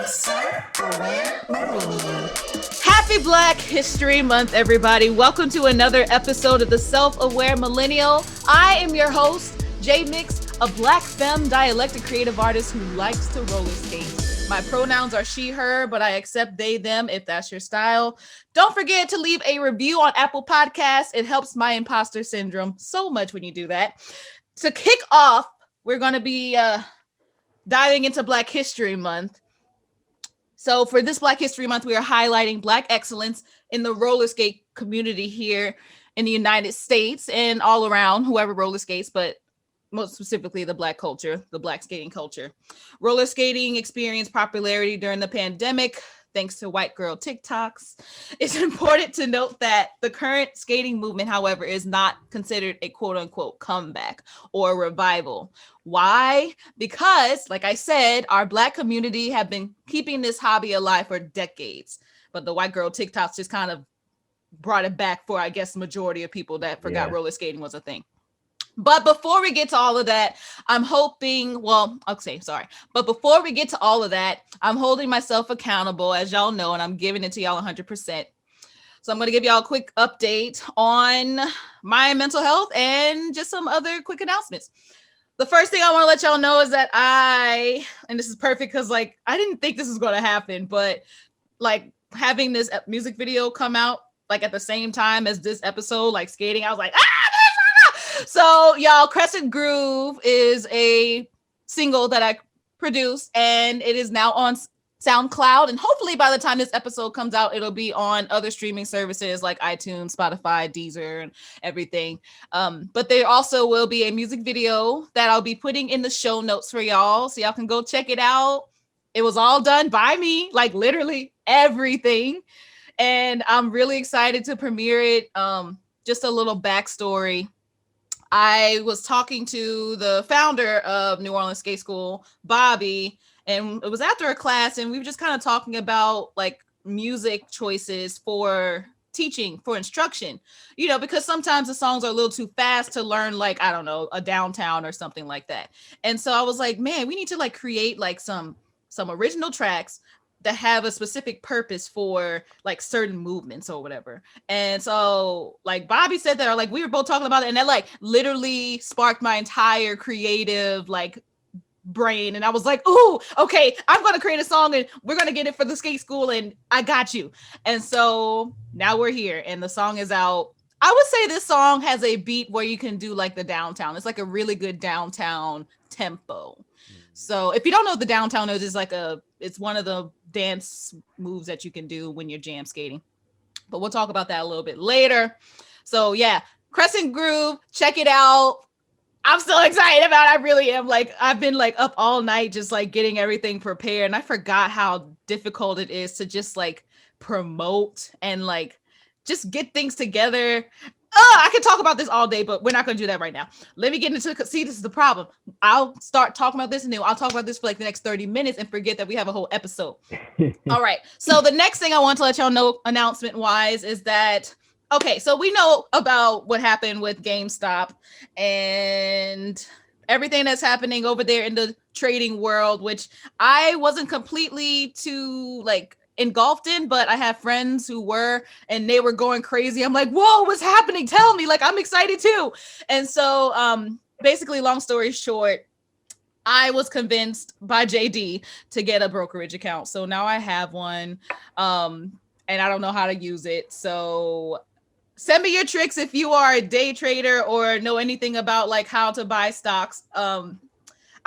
self-aware millennial. Happy Black History Month, everybody. Welcome to another episode of the Self-Aware Millennial. I am your host, J.Mix, a Black femme dialectic creative artist who likes to roller skate. My pronouns are she, her, but I accept they, them if that's your style. Don't forget to leave a review on Apple Podcasts. It helps my imposter syndrome so much when you do that. To kick off, we're going to be diving into Black History Month. So for this Black History Month, we are highlighting Black excellence in the roller skate community here in the United States and all around, whoever roller skates, but most specifically the Black culture, the Black skating culture. Roller skating experienced popularity during the pandemic thanks to white girl TikToks. It's important to note that the current skating movement, however, is not considered a quote unquote comeback or revival. Why? Because, like I said, our Black community have been keeping this hobby alive for decades. But the white girl TikToks just kind of brought it back for, I guess, the majority of people that forgot roller skating was a thing. But before we get to all of that, I'm hoping, but before we get to all of that, I'm holding myself accountable, as y'all know, and I'm giving it to y'all 100%. So I'm going to give y'all a quick update on my mental health and just some other quick announcements. The first thing I want to let y'all know is that and this is perfect because I didn't think this was going to happen, but having this music video come out at the same time as this episode, skating, I was like, So y'all, Crescent Groove is a single that I produced and it is now on SoundCloud. And hopefully by the time this episode comes out, it'll be on other streaming services like iTunes, Spotify, Deezer, and everything. But there also will be a music video that I'll be putting in the show notes for y'all. So y'all can go check it out. It was all done by me, literally everything. And I'm really excited to premiere it. Just a little backstory. I was talking to the founder of New Orleans Skate School, Bobby, and it was after a class, and we were just kind of talking about music choices for teaching, for instruction, because sometimes the songs are a little too fast to learn, I don't know, a downtown or something like that. And so I was like, man, we need to create some original tracks that have a specific purpose for certain movements or whatever. And so Bobby said that, or we were both talking about it, and that literally sparked my entire creative brain. And I was like, ooh, okay, I'm going to create a song and we're going to get it for the skate school and I got you. And so now we're here and the song is out. I would say this song has a beat where you can do the downtown. It's a really good downtown tempo. So if you don't know what the downtown is, it's one of the dance moves that you can do when you're jam skating. But we'll talk about that a little bit later. So yeah, Crescent Groove, check it out. I'm so excited about it. I really am. I've been up all night just getting everything prepared. And I forgot how difficult it is to just promote and just get things together. I can talk about this all day, but we're not going to do that right now. Let me get into see, this is the problem. I'll start talking about this and then I'll talk about this for the next 30 minutes and forget that we have a whole episode. All right. So the next thing I want to let y'all know announcement wise is that, okay, so we know about what happened with Gamestop and everything that's happening over there in the trading world, which I wasn't completely too engulfed in, but I have friends who were, and they were going crazy. I'm like, whoa, what's happening? Tell me, I'm excited too. And so basically, long story short, I was convinced by JD to get a brokerage account. So now I have one and I don't know how to use it. So send me your tricks if you are a day trader or know anything about how to buy stocks.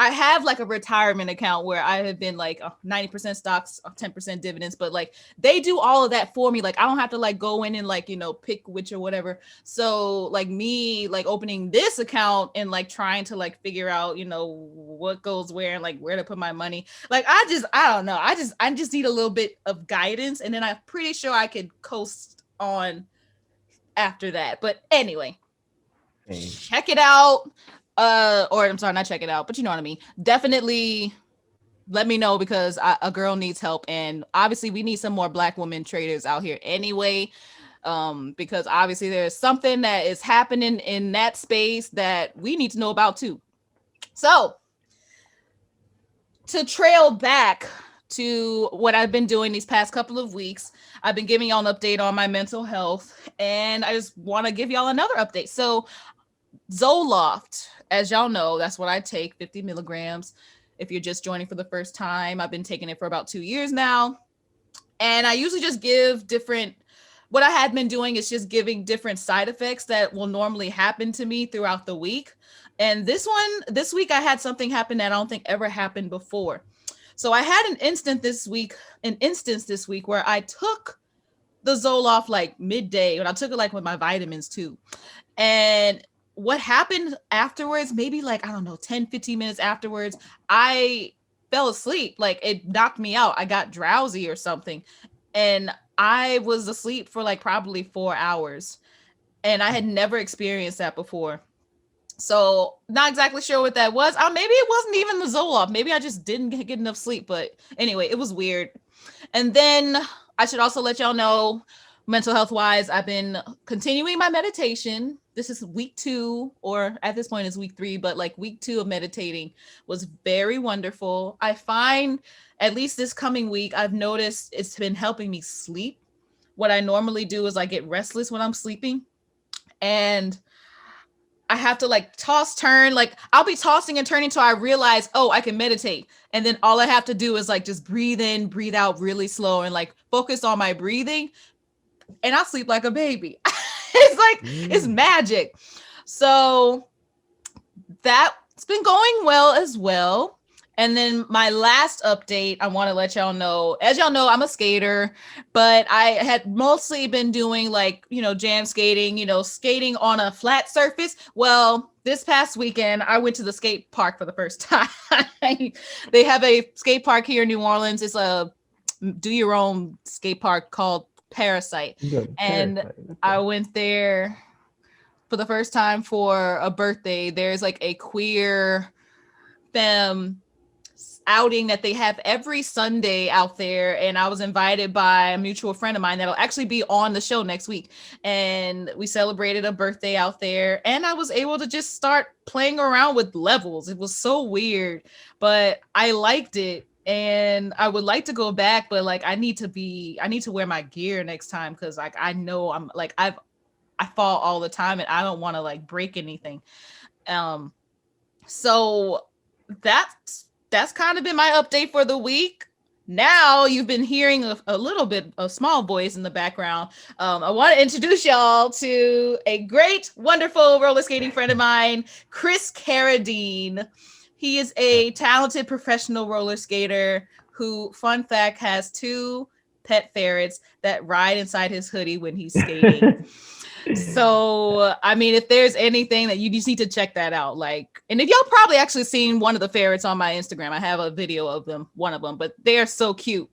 I have a retirement account where I have been 90% stocks, 10% dividends, but they do all of that for me. I don't have to go in and pick which or whatever. So me opening this account and trying to figure out, what goes where and where to put my money. I don't know. I just need a little bit of guidance and then I'm pretty sure I could coast on after that. But anyway, check it out. Or I'm sorry, not check it out, but you know what I mean. Definitely let me know because a girl needs help. And obviously we need some more Black women traders out here anyway. Because obviously there's something that is happening in that space that we need to know about too. So to trail back to what I've been doing these past couple of weeks. I've been giving y'all an update on my mental health, and I just want to give y'all another update. So, Zoloft, as y'all know, that's what I take, 50 milligrams. If you're just joining for the first time, I've been taking it for about 2 years now. And I usually just give different, what I had been doing is just giving different side effects that will normally happen to me throughout the week. And this week, I had something happen that I don't think ever happened before. So I had an instance this week where I took the Zoloft like midday, and I took it like with my vitamins too. And what happened afterwards, maybe like, I don't know, 10, 15 minutes afterwards, I fell asleep. Like it knocked me out. I got drowsy or something. And I was asleep for like probably 4 hours. And I had never experienced that before. So not exactly sure what that was. Maybe it wasn't even the Zoloft. Maybe I just didn't get enough sleep. But anyway, it was weird. And then I should also let y'all know, mental health wise, I've been continuing my meditation. This is week 2, or at this point it's week 3, but like week 2 of meditating was very wonderful. I find, at least this coming week, I've noticed it's been helping me sleep. What I normally do is I get restless when I'm sleeping, and I have to like toss, turn, like I'll be tossing and turning till I realize, oh, I can meditate. And then all I have to do is like just breathe in, breathe out really slow and like focus on my breathing. And I'll sleep like a baby. It's like, it's magic. So that's been going well as well. And then my last update, I want to let y'all know, as y'all know, I'm a skater, but I had mostly been doing like, jam skating, skating on a flat surface. Well, this past weekend, I went to the skate park for the first time. They have a skate park here in New Orleans. It's a do your own skate park called Parasite. And I went there for the first time for a birthday. There's like a queer femme outing that they have every Sunday out there, and I was invited by a mutual friend of mine that'll actually be on the show next week, and we celebrated a birthday out there, and I was able to just start playing around with levels. It was so weird, but I liked it, and I would like to go back, but like I need to wear my gear next time, because like I know I'm like I fall all the time and I don't want to like break anything. So that's kind of been my update for the week. Now you've been hearing a little bit of small voice in the background. I want to introduce y'all to a great, wonderful roller skating friend of mine, Chris Carradine. He is a talented professional roller skater who, fun fact, has 2 pet ferrets that ride inside his hoodie when he's skating. So, I mean, if there's anything that you just need to check that out, like, and if y'all probably actually seen one of the ferrets on my Instagram, I have a video of them, one of them, but they are so cute.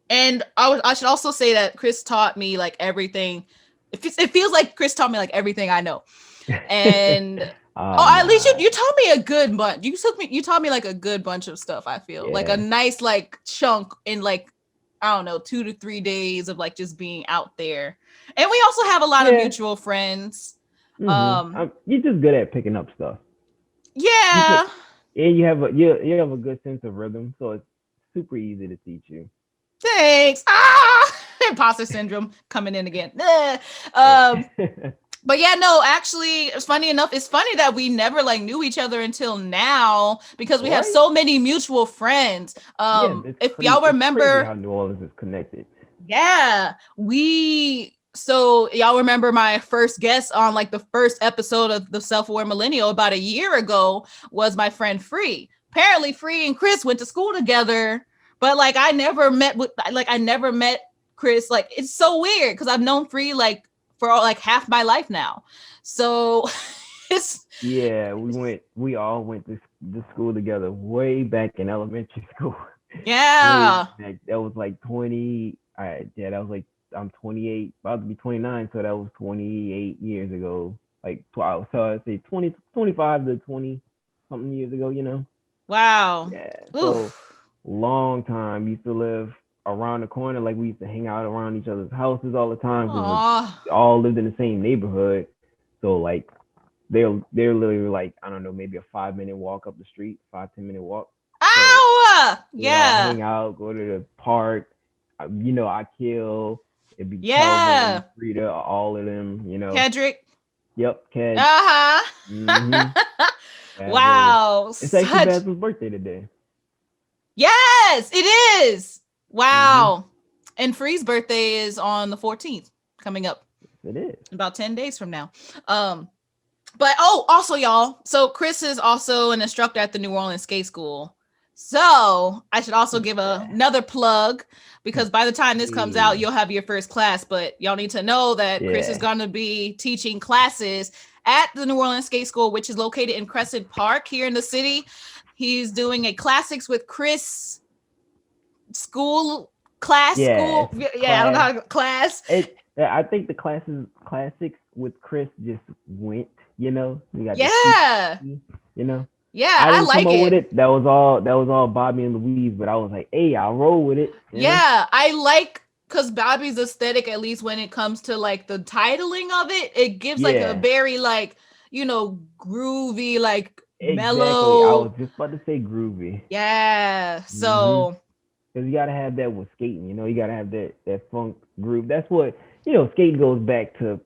And I should also say that Chris taught me like everything. It feels like Chris taught me like everything I know. And at least you taught me a good bunch. You taught me like a good bunch of stuff. I feel like a nice like chunk in like, I don't know, 2 to 3 days of like just being out there. And we also have a lot of mutual friends. You're just good at picking up stuff. Yeah. And you have a good sense of rhythm, so it's super easy to teach you. Thanks. Imposter syndrome coming in again. But yeah, no, actually, it's funny enough. It's funny that we never like knew each other until now, because we have so many mutual friends. If y'all remember how New Orleans is connected. Yeah, so y'all remember my first guest on like the first episode of the Self-Aware Millennial about a year ago was my friend Free. Apparently Free and Chris went to school together, but like I never met Chris. Like it's so weird because I've known Free like for like half my life now. So it's we all went to school together way back in elementary school. Yeah. That was like 20. All right, yeah, that was like I'm 28, about to be 29, so that was 28 years ago. Like 12, so I'd say 20, 25 to 20 something years ago, Wow. Yeah. So long time. Used to live around the corner, like we used to hang out around each other's houses all the time because we all lived in the same neighborhood. So like they're literally like, I don't know, maybe a 5-minute walk up the street, 5-10 minute walk. Ow! We'd all Yeah. hang out, go to the park. I kill. It'd be Yeah. Calvin, Frida, all of them. Kendrick. Yep, Kedge. Mm-hmm. Uh-huh. Fabulous. Wow. It's actually Such. Basil's birthday today. Yes, it is. Mm-hmm. Wow. And Free's birthday is on the 14th, coming up It is. about 10 days from now. But also y'all, so Chris is also an instructor at the New Orleans Skate School. So I should also give another plug, because by the time this comes out, you'll have your first class. But y'all need to know that Chris is going to be teaching classes at the New Orleans Skate School, which is located in Crescent Park here in the city. He's doing a classics with Chris school class. Yeah, School. Yeah, I don't know how to class. I think the classics with Chris just went. We got Yeah. Yeah, I didn't like come up it. with it. That was all Bobby and Louise, but I was like, hey, I'll roll with it. Yeah, I like, because Bobby's aesthetic, at least when it comes to like the titling of it, it gives like a very like, groovy, like mellow. I was just about to say groovy. Yeah. So because you gotta have that with skating, you gotta have that funk groove. That's what skating goes back to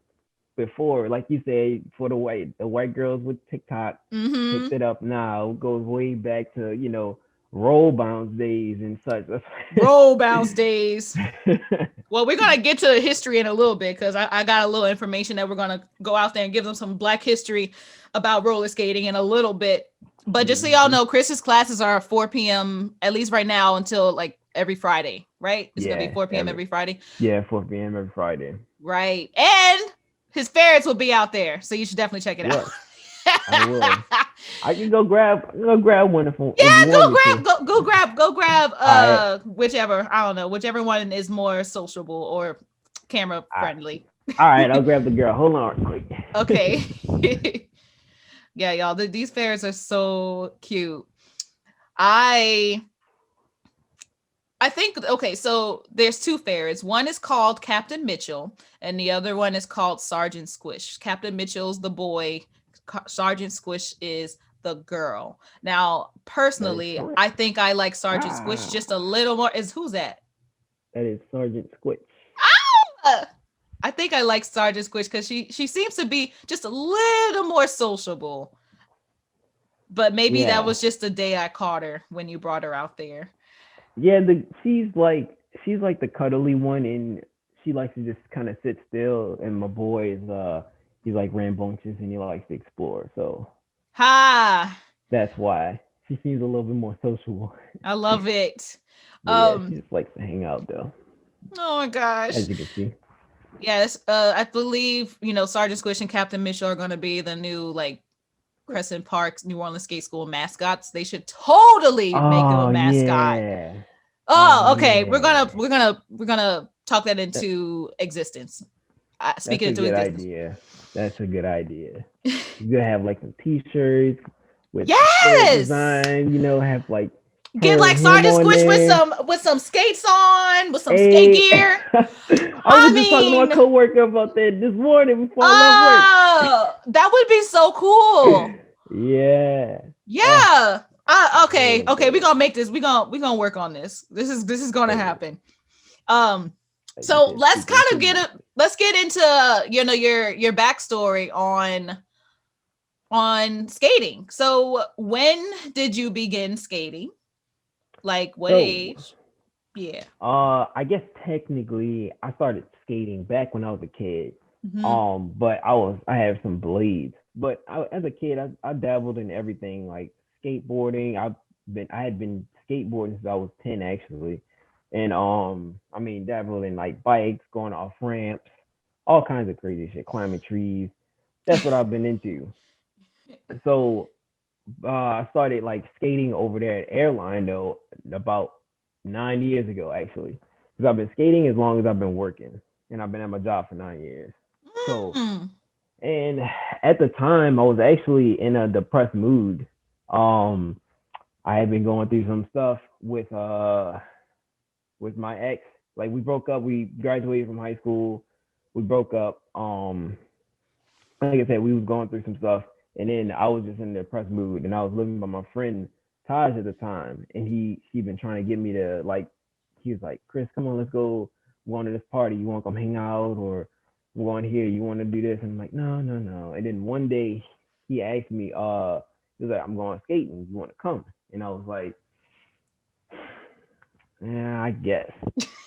before, like you said, for the white girls with TikTok picked it up now. It goes way back to roll bounce days and such. Roll bounce days. Well, we're gonna get to history in a little bit, because I got a little information that we're gonna go out there and give them some Black history about roller skating in a little bit. But just so y'all know, Chris's classes are 4 p.m. at least right now until like every Friday, right? It's gonna be 4 p.m. every Friday. Yeah, 4 p.m. every Friday. Right. And his ferrets will be out there, so you should definitely check it out. I will. I can go grab one if go grab whichever, I don't know, whichever one is more sociable or camera friendly. All right, I'll grab the girl. Hold on quick. Okay. Yeah, y'all, these ferrets are so cute. I think, okay, so there's two ferrets. One is called Captain Mitchell, and the other one is called Sergeant Squish. Captain Mitchell's the boy, Sergeant Squish is the girl. Now, personally, I think I like Sergeant Squish just a little more. Who's that? That is Sergeant Squish. I think I like Sergeant Squish because she seems to be just a little more sociable. But maybe that was just the day I caught her when you brought her out there. Yeah, she's like the cuddly one, and she likes to just kind of sit still. And my boy is he's like rambunctious and he likes to explore. So that's why she seems a little bit more sociable. I love it. She just likes to hang out though. Oh my gosh! As you can see. Yes, I believe Sergeant Squish and Captain Mitchell are going to be the new like Crescent Park's New Orleans Skate School mascots. They should totally make them a mascot. Yeah. Oh, okay. Yeah. We're gonna talk that into existence. Speaking into existence. That's a good idea. You're gonna have like some T-shirts with design. Have like get like Sergeant Squish with some skates on, with some skate gear. I was just talking to my coworker about that this morning before I left work. That would be so cool. Yeah. Okay. We're gonna make this. We're gonna work on this. This is gonna happen. So let's kind of get into your backstory on skating. So when did you begin skating? Like what age? Yeah. I guess technically I started skating back when I was a kid. But I have some blades. But as a kid, I dabbled in everything like skateboarding. I had been skateboarding since I was 10 actually, and dabbled in like bikes, going off ramps, all kinds of crazy shit, climbing trees. That's what I've been into. So I started like skating over there at Airline though about 9 years ago actually, because I've been skating as long as I've been working, and I've been at my job for 9 years. So, and at the time I was actually in a depressed mood. I had been going through some stuff with my ex. Like we broke up. We graduated from high school. We broke up. Like I said, we was going through some stuff, and then I was just in a depressed mood, and I was living by my friend Taj at the time, and he been trying to get me to like. He was like, Chris, come on, let's go. We're going to this party. You want to come hang out, or we're going here. You want to do this? And I'm like, no, no, no. And then one day he asked me, he was like, I'm going skating. You want to come? And I was like, yeah, I guess.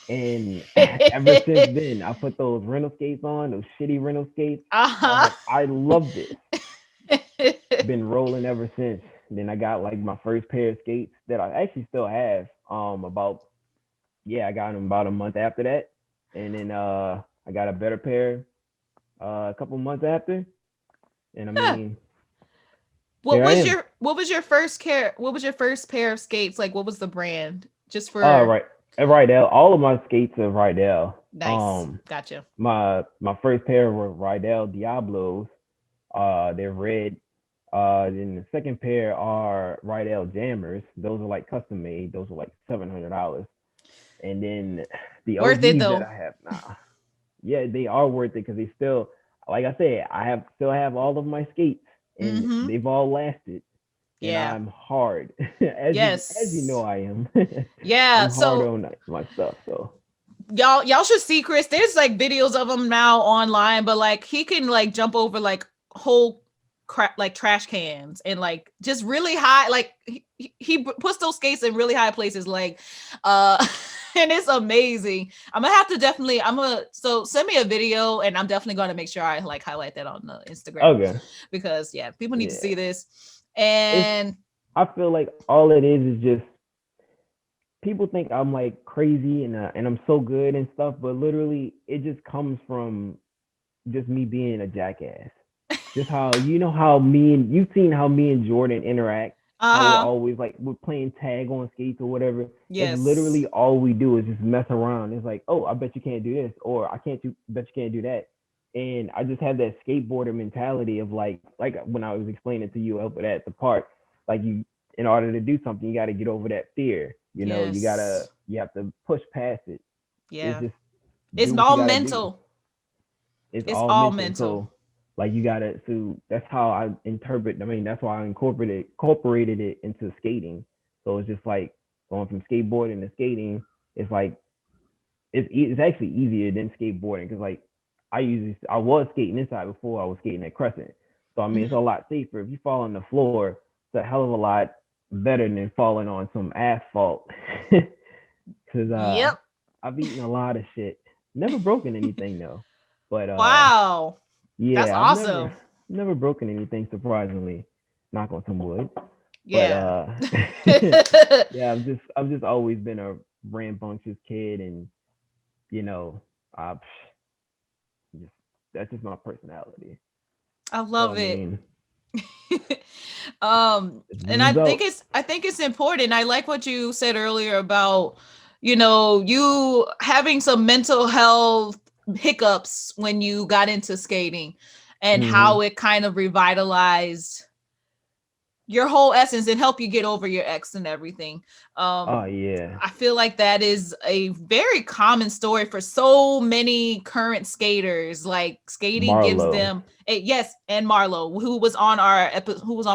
And ever since then, I put those rental skates on, those shitty rental skates. I was like, I love this. Been rolling ever since. Then I got like my first pair of skates that I actually still have. I got them about a month after that, and then I got a better pair a couple months after, and I mean, what was your first pair of skates? Like, what was the brand? Just oh for right, Rydell. All of my skates are Rydell. nice, gotcha. My first pair were Rydell Diablos. They're red. Then the second pair are Rydell Jammers. Those are like custom made. Those are like $700. And then the Worth it OGs though. that I have now, yeah, they are worth it because they still, like I said, still have all of my skates, and they've all lasted. And Yeah. I'm hard, as you know I am. Yeah. I'm hard on my stuff. So y'all should see Chris. There's like videos of him now online, but like he can like jump over like whole crap like trash cans and like just really high. Like he puts those skates in really high places. Like, and it's amazing. So send me a video, and I'm definitely going to make sure I like highlight that on the Instagram. okay, because people need to see this. And I feel like all it is just people think I'm like crazy and I'm so good and stuff, but literally it just comes from just me being a jackass. Just how you've seen how me and Jordan interact. How we're always like we're playing tag on skates or whatever. Yes. It's literally all we do is just mess around. It's like, oh, I bet you can't do this, or bet you can't do that. And I just have that skateboarder mentality of like when I was explaining to you over at the park, like in order to do something, you got to get over that fear. You know, you have to push past it. Yeah, it's all mental. It's all mental. So, like so that's how I interpret. I mean, that's why I incorporated it into skating. So it's just like going from skateboarding to skating. It's like it's actually easier than skateboarding because like I was skating inside before I was skating at Crescent. So I mean, it's a lot safer. If you fall on the floor, it's a hell of a lot better than falling on some asphalt. Because I've eaten a lot of shit. Never broken anything though. But wow. Yeah, that's awesome. Never broken anything, surprisingly. Knock on some wood. Yeah. But yeah, I've just always been a rambunctious kid, and that's just my personality. I love it. And I think it's important. I like what you said earlier about you having some mental health hiccups when you got into skating and how it kind of revitalized your whole essence and help you get over your ex and everything. Oh yeah. I feel like that is a very common story for so many current skaters. Like skating gives them and Marlo, who was on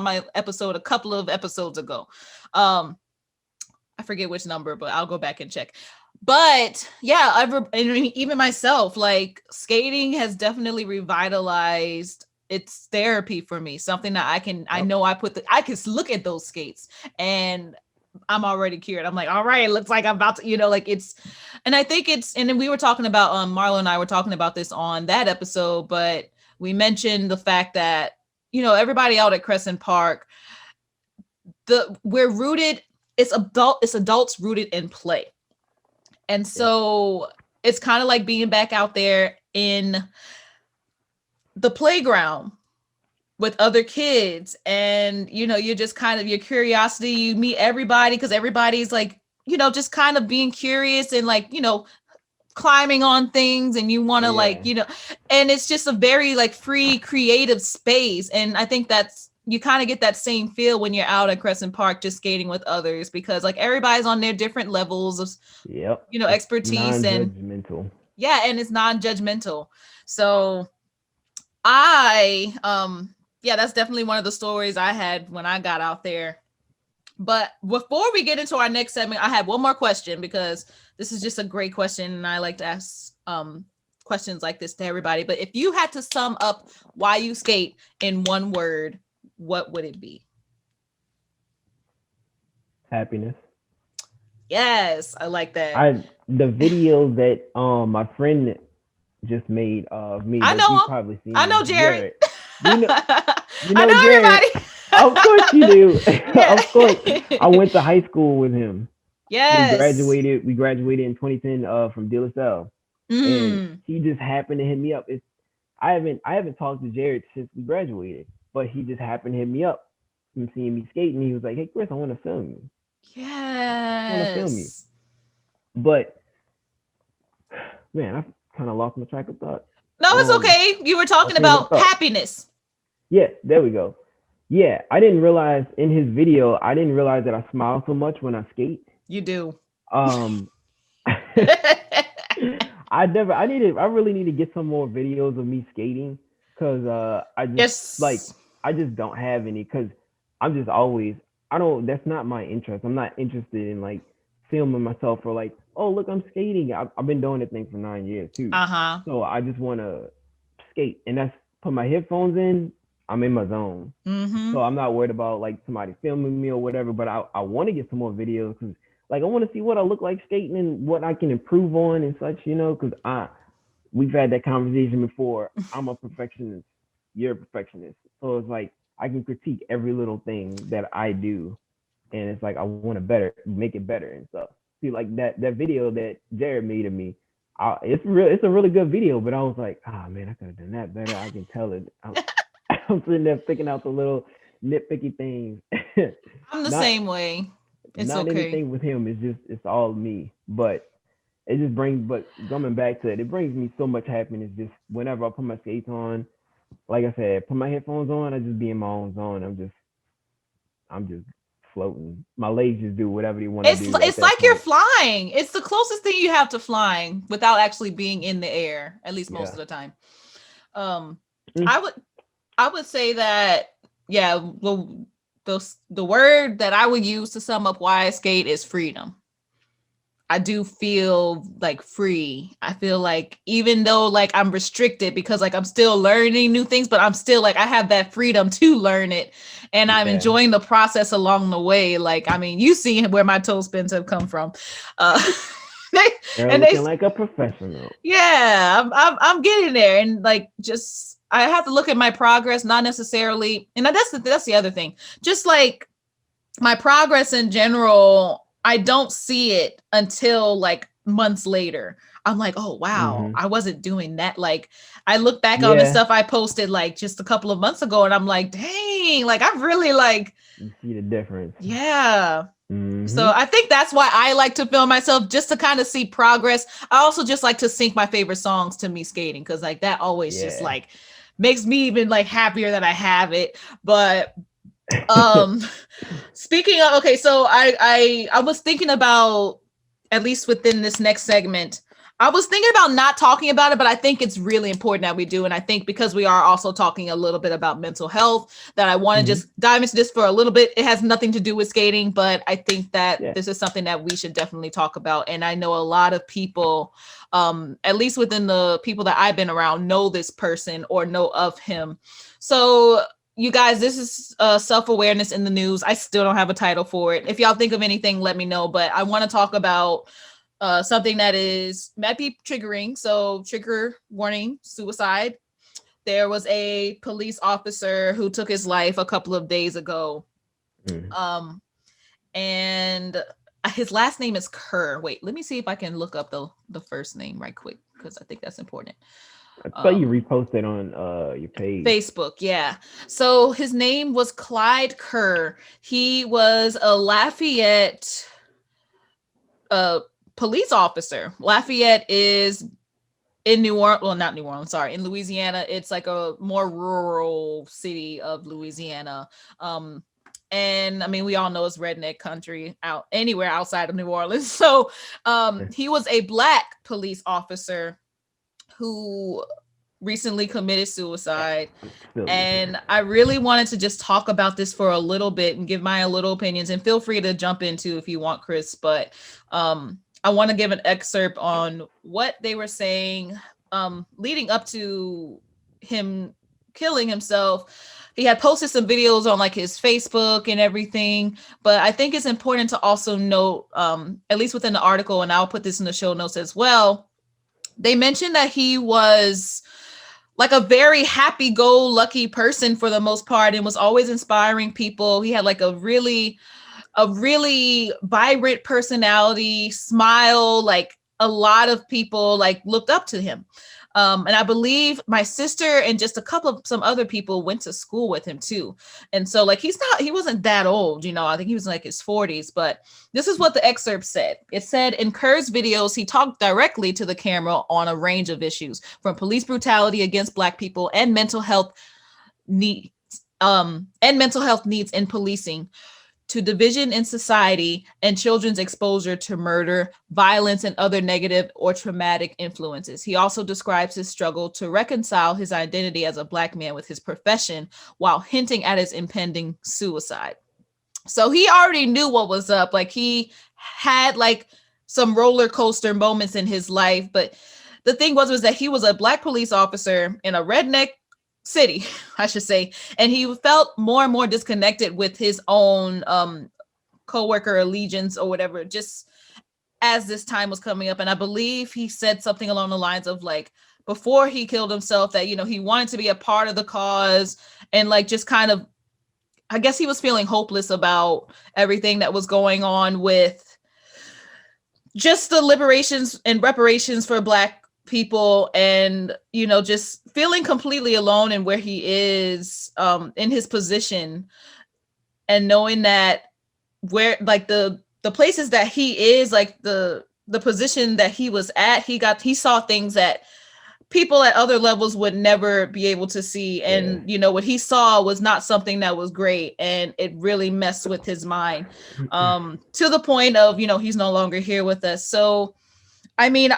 my episode a couple of episodes ago. I forget which number, but I'll go back and check. But yeah, even myself, like skating has definitely revitalized. It's therapy for me. Something that I can look at those skates and I'm already cured. I'm like, all right, it looks like I'm about to, like and I think and then we were talking about, Marlo and I were talking about this on that episode, but we mentioned the fact that, everybody out at Crescent Park, we're rooted, it's adults rooted in play. And so it's kind of like being back out there in the playground with other kids. And, you're just kind of your curiosity, you meet everybody because everybody's like, just kind of being curious and like, climbing on things and you want to and it's just a very like free creative space. And I think you kind of get that same feel when you're out at Crescent Park just skating with others because like everybody's on their different levels of expertise and it's non-judgmental. So that's definitely one of the stories I had when I got out there. But before we get into our next segment, I have one more question because this is just a great question, and I like to ask questions like this to everybody. But if you had to sum up why you skate in one word, what would it be? Happiness. Yes, I like that. The video that my friend just made of me I that know you him. probably I seen know it. Jared. Jared. You know I Jared. know Of course you do. everybody. Of course. I Yeah. went to high school with him. Yes. We graduated in 2010 from De La Salle. And Mm. he just happened to hit me up. I haven't talked to Jared since we graduated, but he just happened to hit me up from seeing me skating. He was like, "Hey Chris, I want to film you. I want to film you." Yes. But man, I kind of lost my track of thought. No, it's Um, okay. You were my talking train of about thought. happiness. Yeah, there we go. Yeah, I didn't realize in his video, I didn't realize that I smile so much when I skate. You do. Um, I really need to get some more videos of me skating because Yes. I just don't have any because I'm just always, I don't, that's not my interest. I'm not interested in like filming myself or like, oh, look, I'm skating. I've been doing the thing for 9 years too. Uh-huh. So I just want to skate and that's put my headphones in. I'm in my zone. So Mm-hmm. I'm not worried about like somebody filming me or whatever, but I want to get some more videos because like I want to see what I look like skating and what I can improve on and such, because we've had that conversation before. I'm a perfectionist, you're a perfectionist, so it's like I can critique every little thing that I do, and it's like I want to make it better and stuff. See, like that video that Jared made of me, it's a really good video, but I was like, oh man, I could have done that better. I can tell it. I'm sitting there picking out the little nitpicky things. I'm the not same way. It's not okay. anything with him. It's all me. But it just brings. But coming back to it, it brings me so much happiness. Just whenever I put my skates on, like I said, put my headphones on, I just be in my own zone. I'm just floating. My legs just do whatever they want to do at It's that like you're point. flying. It's the closest thing you have to flying without actually being in the air, at least most Yeah. of the time. Um, Mm. I would I would say that yeah, well, the word that I would use to sum up why I skate is freedom. I do feel like free. I feel like even though like I'm restricted because like I'm still learning new things, but I'm still like I have that freedom to learn it and I'm Yeah. enjoying the process along the way. Like I mean, you see where my toe spins have come from. Uh they, Girl and they looking like a professional. yeah, I'm getting there and like just I have to look at my progress not necessarily and that's the other thing. Just like my progress in general, I don't see it until like months later. I'm like, oh wow, Hmm. I wasn't doing that. Like I look back on the Yeah. stuff I posted like just a couple of months ago and I'm like, dang, like I've really like, You see the difference. yeah. So Hmm. I think that's why I like to film myself just to kind of see progress. I also just like to sync my favorite songs to me skating because like that always just Yeah. like makes me even like happier that I have it. But um speaking of okay, so I was thinking about at least within this next segment, I was thinking about not talking about it, but I think it's really important that we do. And I think because we are also talking a little bit about mental health, that I want to Hmm. just dive into this for a little bit. It has nothing to do with skating, but I think that Yeah. this is something that we should definitely talk about. And I know a lot of people, at least within the people that I've been around, know this person or know of him. So you guys, this is self-awareness in the news. I still don't have a title for it. If y'all think of anything, let me know. But I want to talk about something that is might be triggering. So trigger warning, suicide. There was a police officer who took his life a couple of days ago. Mm. Um, and his last name is Kerr. Wait, let me see if I can look up the first name right quick because I think that's important. I saw you Um, reposted on your page. Facebook, yeah. So his name was Clyde Kerr. He was a Lafayette uh, police officer. Lafayette is in New Orleans, well, not New Orleans, sorry, in Louisiana. It's like a more rural city of Louisiana. Um, and I mean, we all know it's redneck country out anywhere outside of New Orleans. So he was a black police officer who recently committed Yeah, suicide. I'm still missing And her. I really wanted to just talk about this for a little bit and give my little opinions. And feel free to jump into if you want, Chris. But I want to give an excerpt on what they were saying leading up to him killing himself. He had posted some videos on like his Facebook and everything, but I think it's important to also note, at least within the article, and I'll put this in the show notes as well. They mentioned that he was like a very happy-go-lucky person for the most part and was always inspiring people. He had like a really vibrant personality, smile, like a lot of people like looked up to him. And I believe my sister and just a couple of some other people went to school with him too. And so like he wasn't that old, I think he was in like his 40s, but this is what the excerpt said. It said in Kerr's videos, he talked directly to the camera on a range of issues from police brutality against Black people need and mental health needs in policing to division in society and children's exposure to murder, violence, and other negative or traumatic influences. He also describes his struggle to reconcile his identity as a Black man with his profession while hinting at his impending suicide. So he already knew what was up. Like he had like some roller coaster moments in his life, but the thing was that he was a Black police officer in a redneck city, I should say, and he felt more and more disconnected with his own coworker allegiance or whatever, just as this time was coming up. And I believe he said something along the lines of like before he killed himself that he wanted to be a part of the cause and like just kind of, I guess he was feeling hopeless about everything that was going on with just the liberations and reparations for Black people, and just feeling completely alone in where he is in his position, and knowing that where like the places that he is, like the position that he was at, he saw things that people at other levels would never be able to see. Yeah. And what he saw was not something that was great, and it really messed with his mind to the point of he's no longer here with us. So I mean,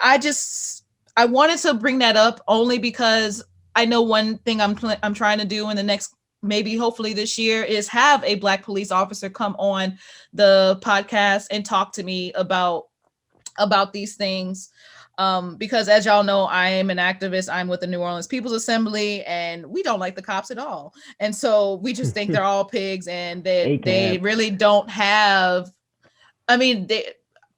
I wanted to bring that up only because I know one thing I'm trying to do in the next, maybe hopefully this year, is have a Black police officer come on the podcast and talk to me about these things. Because as y'all know, I am an activist. I'm with the New Orleans People's Assembly, and we don't like the cops at all. And so we just think they're all pigs, and that they really don't have. I mean,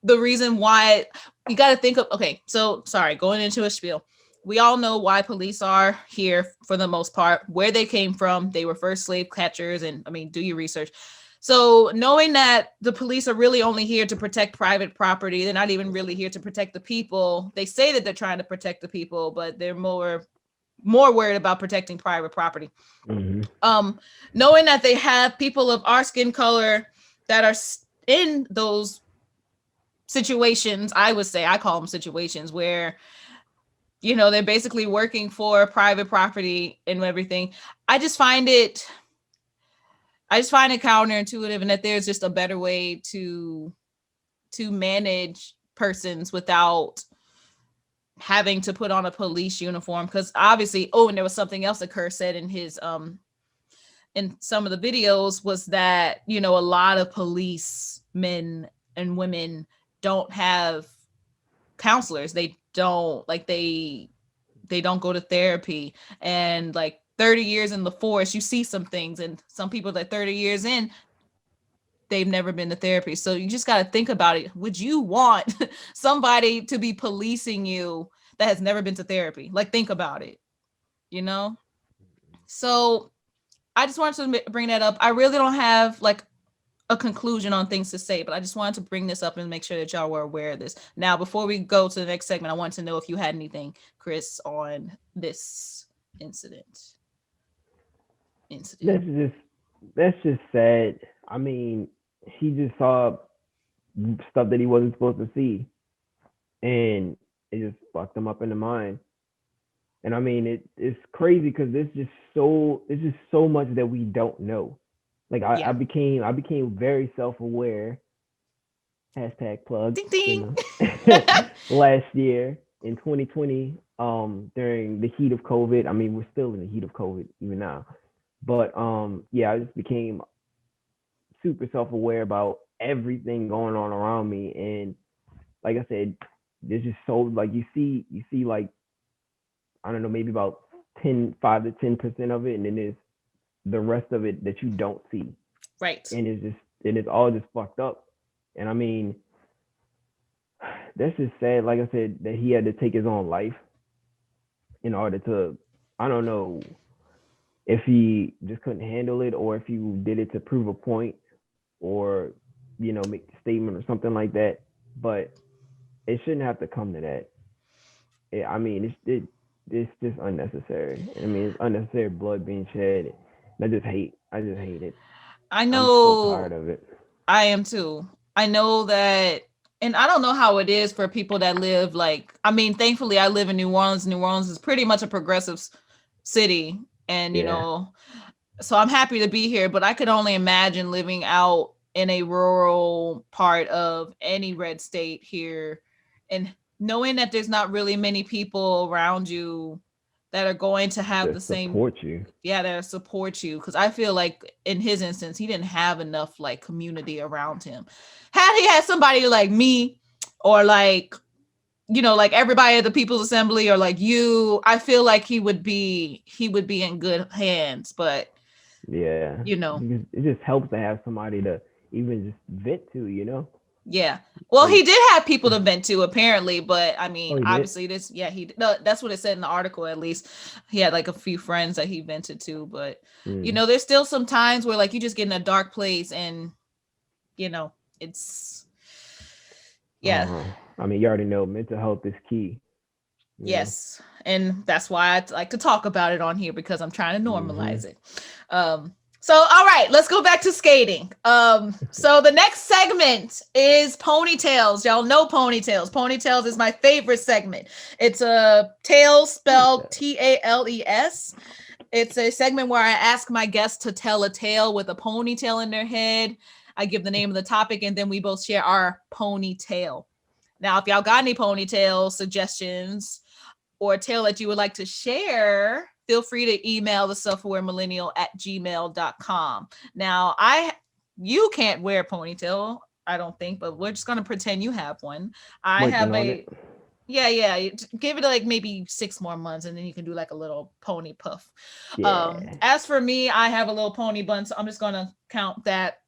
the reason why you got to think of. Okay, so sorry, going into a spiel. We all know why police are here for the most part, where they came from. They were first slave catchers, and I mean, do your research. So knowing that the police are really only here to protect private property, they're not even really here to protect the people. They say that they're trying to protect the people, but they're more worried about protecting private property. Mm-hmm. Knowing that they have people of our skin color that are in those situations, I would say, I call them situations where they're basically working for private property and everything. I just find it counterintuitive, and that there's just a better way to manage persons without having to put on a police uniform. Because obviously, and there was something else that Kerr said in his in some of the videos, was that a lot of policemen and women don't have counselors. They don't they don't go to therapy, and like 30 years in the force, you see some things, and some people that 30 years in, they've never been to therapy. So you just got to think about it. Would you want somebody to be policing you that has never been to therapy? Like, think about it, So I just wanted to bring that up. I really don't have like a conclusion on things to say, but I just wanted to bring this up and make sure that y'all were aware of this. Now, before we go to the next segment, I want to know if you had anything, Chris, on this incident. That's just sad. I mean, he just saw stuff that he wasn't supposed to see, and it just fucked him up in the mind. And I mean, it's crazy because it's just so much that we don't know. Like I became very self-aware. Hashtag plug. Ding, ding. Last year, in 2020, during the heat of COVID. I mean, we're still in the heat of COVID even now, but yeah, I just became super self-aware about everything going on around me, and like I said, there's just so like you see like I don't know, maybe about 5 to 10% of it, and then there's the rest of it that you don't see, Right. and it's all just fucked up. And I mean, that's just sad. Like I said, that he had to take his own life in order to, I don't know if he just couldn't handle it or if he did it to prove a point or make a statement or something like that. But it shouldn't have to come to that. I mean, it's just unnecessary. I mean, it's unnecessary blood being shed. I just hate it. I I'm so tired know. of it. I am too. I know that, and I don't know how it is for people that live like, I mean, thankfully I live in New Orleans. New Orleans is pretty much a progressive city. And, Yeah, so I'm happy to be here, but I could only imagine living out in a rural part of any red state here and knowing that there's not really many people around you that are going to have to the same, support you. yeah, that support you. Because I feel like in his instance he didn't have enough like community around him. Had he had somebody like me or like, like everybody at the People's Assembly or like you, I feel like he would be in good hands. But Yeah, you know it just helps to have somebody to even just vent to. yeah, well, Like, he did have people to vent to apparently, but I oh, mean, he did. obviously this, yeah, no, that's what it said in the article. At least he had like a few friends that he vented to. But Mm. there's still some times where like you just get in a dark place and you know it's yeah. Uh-huh. I mean, you already know mental health is key. You know. Yes, and that's why I like to talk about it on here because I'm trying to Hmm. normalize it. So all right, let's go back to skating. So the next segment is ponytails. Y'all know ponytails. Ponytails is my favorite segment. It's a tail spelled Tales. It's a segment where I ask my guests to tell a tale with a ponytail in their head. I give the name of the topic, and then we both share our ponytail. Now, if y'all got any ponytail suggestions or a tale that you would like to share, feel free to email the selfawaremillennial@gmail.com. Now, you can't wear a ponytail, I don't think, but we're just gonna pretend you have one. I Working have on it. a yeah. Give it like maybe 6 more months, and then you can do like a little pony puff. Yeah. As for me, I have a little pony bun, so I'm just gonna count that.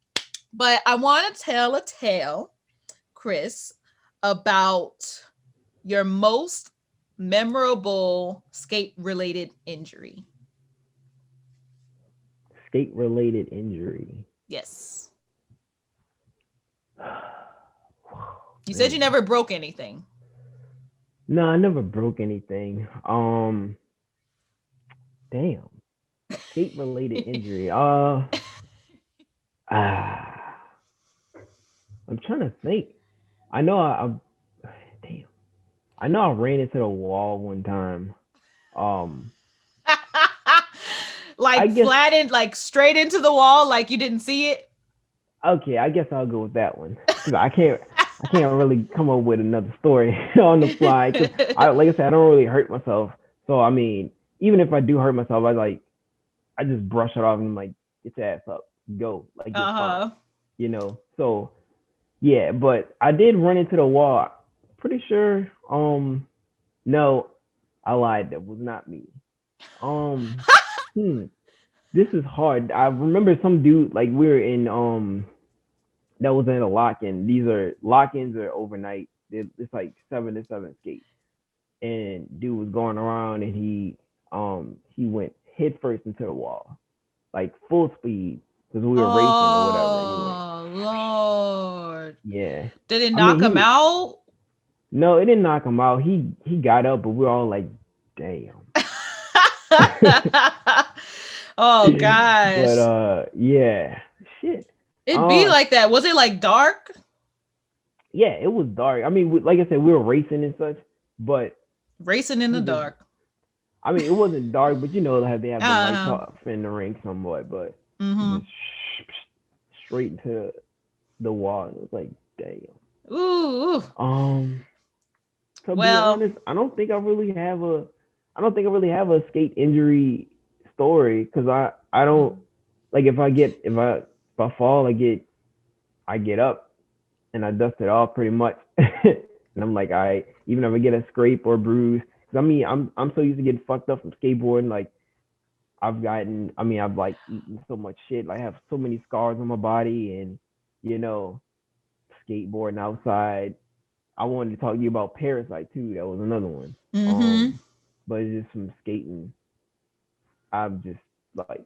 But I want to tell a tale, Chris, about your most memorable skate related injury. Skate related injury. Yes. You said you Man. never broke anything. No, I never broke anything. Damn. Skate related injury. Ah, I'm trying to think. I know damn. I know I ran into the wall one time. Um, I Like guess flattened, like straight into the wall, like you didn't see it. okay. I guess I'll go with that one because I can't really come up with another story on the fly because like I said, I don't really hurt myself. So I mean, even if I do hurt myself, I just brush it off and I'm like, get your ass up, go, like you're fine, Uh-huh. So yeah, but I did run into the wall. Pretty sure. No, I lied. That was not me. Um, hmm. This is hard. I remember some dude like we were in that was in a lock-in. These are lock-ins are overnight. It's like 7 to 7 skates, and dude was going around and he went head first into the wall, like full speed because we were racing or whatever, and he went Oh Lord. yeah. Did it I mean knock he him was out? no, it didn't knock him out. He got up, but we were all like, damn. Oh But gosh. yeah, shit. It'd be Uh like that. Was it like dark? yeah, it was dark. I mean, like I said, we were racing and such, but Racing in he the just dark. I mean, it wasn't dark, but how they have the lights Uh-huh. off in the rink somewhat, but he Mm-hmm. just straight into the wall. And it was like, damn. Ooh. Um, To be Well, honest, I don't think I really have a skate injury story because I don't like if I fall I get up and I dust it off pretty much. And I'm like, all right, even if I get a scrape or bruise, because I mean, I'm so used to getting fucked up from skateboarding. Like, I've like eaten so much shit. Like, I have so many scars on my body, and you know, skateboarding outside. I wanted to talk to you about Parasite too. That was another one. mm-hmm. But it's just from skating. I'm just like,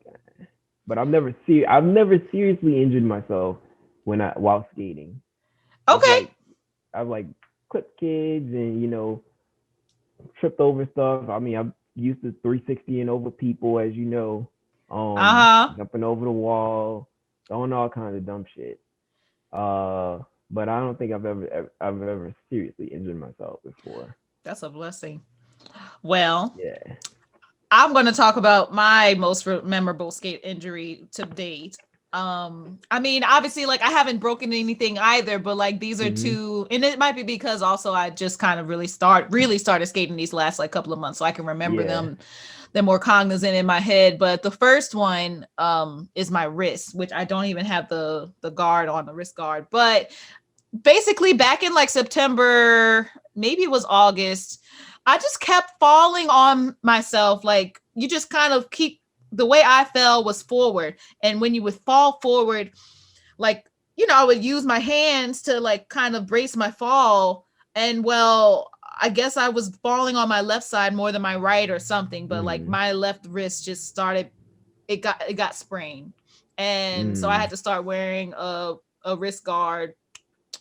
but I've never seriously injured myself while skating. I've Okay. like I've like clipped kids and tripped over stuff. I mean, I'm used to 360 and over people, as you know, Uh-huh. jumping over the wall, doing all kinds of dumb shit. But I don't think I've ever seriously injured myself before. That's a blessing. Well, Yeah. I'm going to talk about my most memorable skate injury to date. I mean, obviously, like I haven't broken anything either, but like these are Mhm. two, and it might be because also I just kind of really started skating these last like couple of months, so I can remember Yeah. them. They're more cognizant in my head. But the first one is my wrist, which I don't even have the guard on, the wrist guard. But basically back in like September, maybe it was August, I just kept falling on myself. Like you just kind of keep, the way I fell was forward. And when you would fall forward, like, I would use my hands to like kind of brace my fall. And well, I guess I was falling on my left side more than my right or something, but like Mm. my left wrist just started, it got sprained. And so I Mm. had to start wearing a wrist guard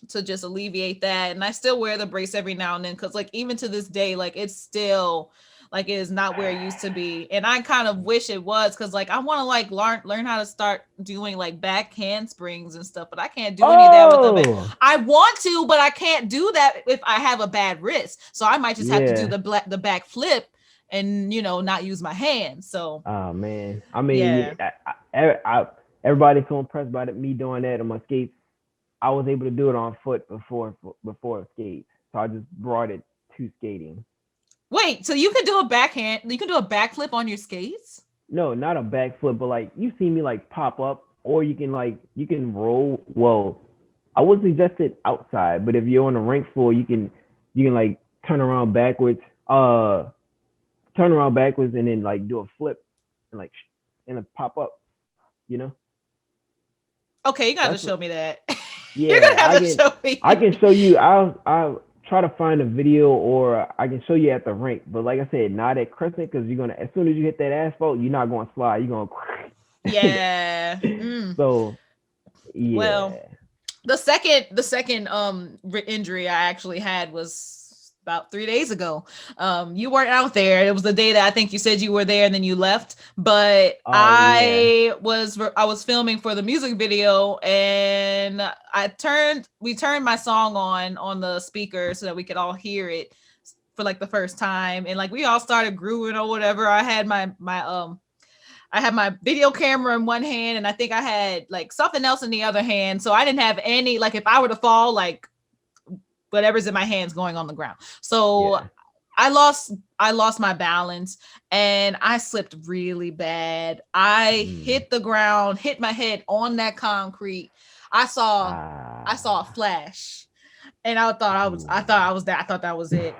to just alleviate that. And I still wear the brace every now and then because like even to this day, like it's still like it is not where it used to be. And I kind of wish it was because like I want to like learn how to start doing like back handsprings and stuff, but I can't do any of that with them. Oh. I want to, but I can't do that if I have a bad wrist. So I might just have to do Yeah. the back flip and not use my hands. So Oh man. I mean, yeah. yeah, everybody's so impressed by me doing that on my skates. I was able to do it on foot before skates, so I just brought it to skating. Wait, so you can do a backhand, you can do a backflip on your skates? No, not a backflip, but like you see me like pop up, or you can roll. Well, I would suggest it outside, but if you're on the rink floor, you can like turn around backwards, and then like do a flip and like and a pop up. You know, Okay, you got to that's show what. me that. You're gonna Yeah, have to show I me. can show you. I'll try to find a video, or I can show you at the rink. But like I said, not at Crescent, because you're gonna, as soon as you hit that asphalt, you're not gonna slide. You're gonna. Yeah. Mm. So Well, yeah. the second injury I actually had was about 3 days ago. You weren't out there. It was the day that I think you said you were there and then you left. But Oh yeah. I was filming for the music video, and we turned my song on the speaker so that we could all hear it for like the first time, and like we all started grooving or whatever. I had my video camera in one hand, and I think I had like something else in the other hand. So I didn't have any, like if I were to fall, like whatever's in my hands going on the ground. So Yeah. I lost my balance and I slipped really bad. I Mm. hit the ground, hit my head on that concrete. I saw I saw a Ah. flash, and I thought that was it.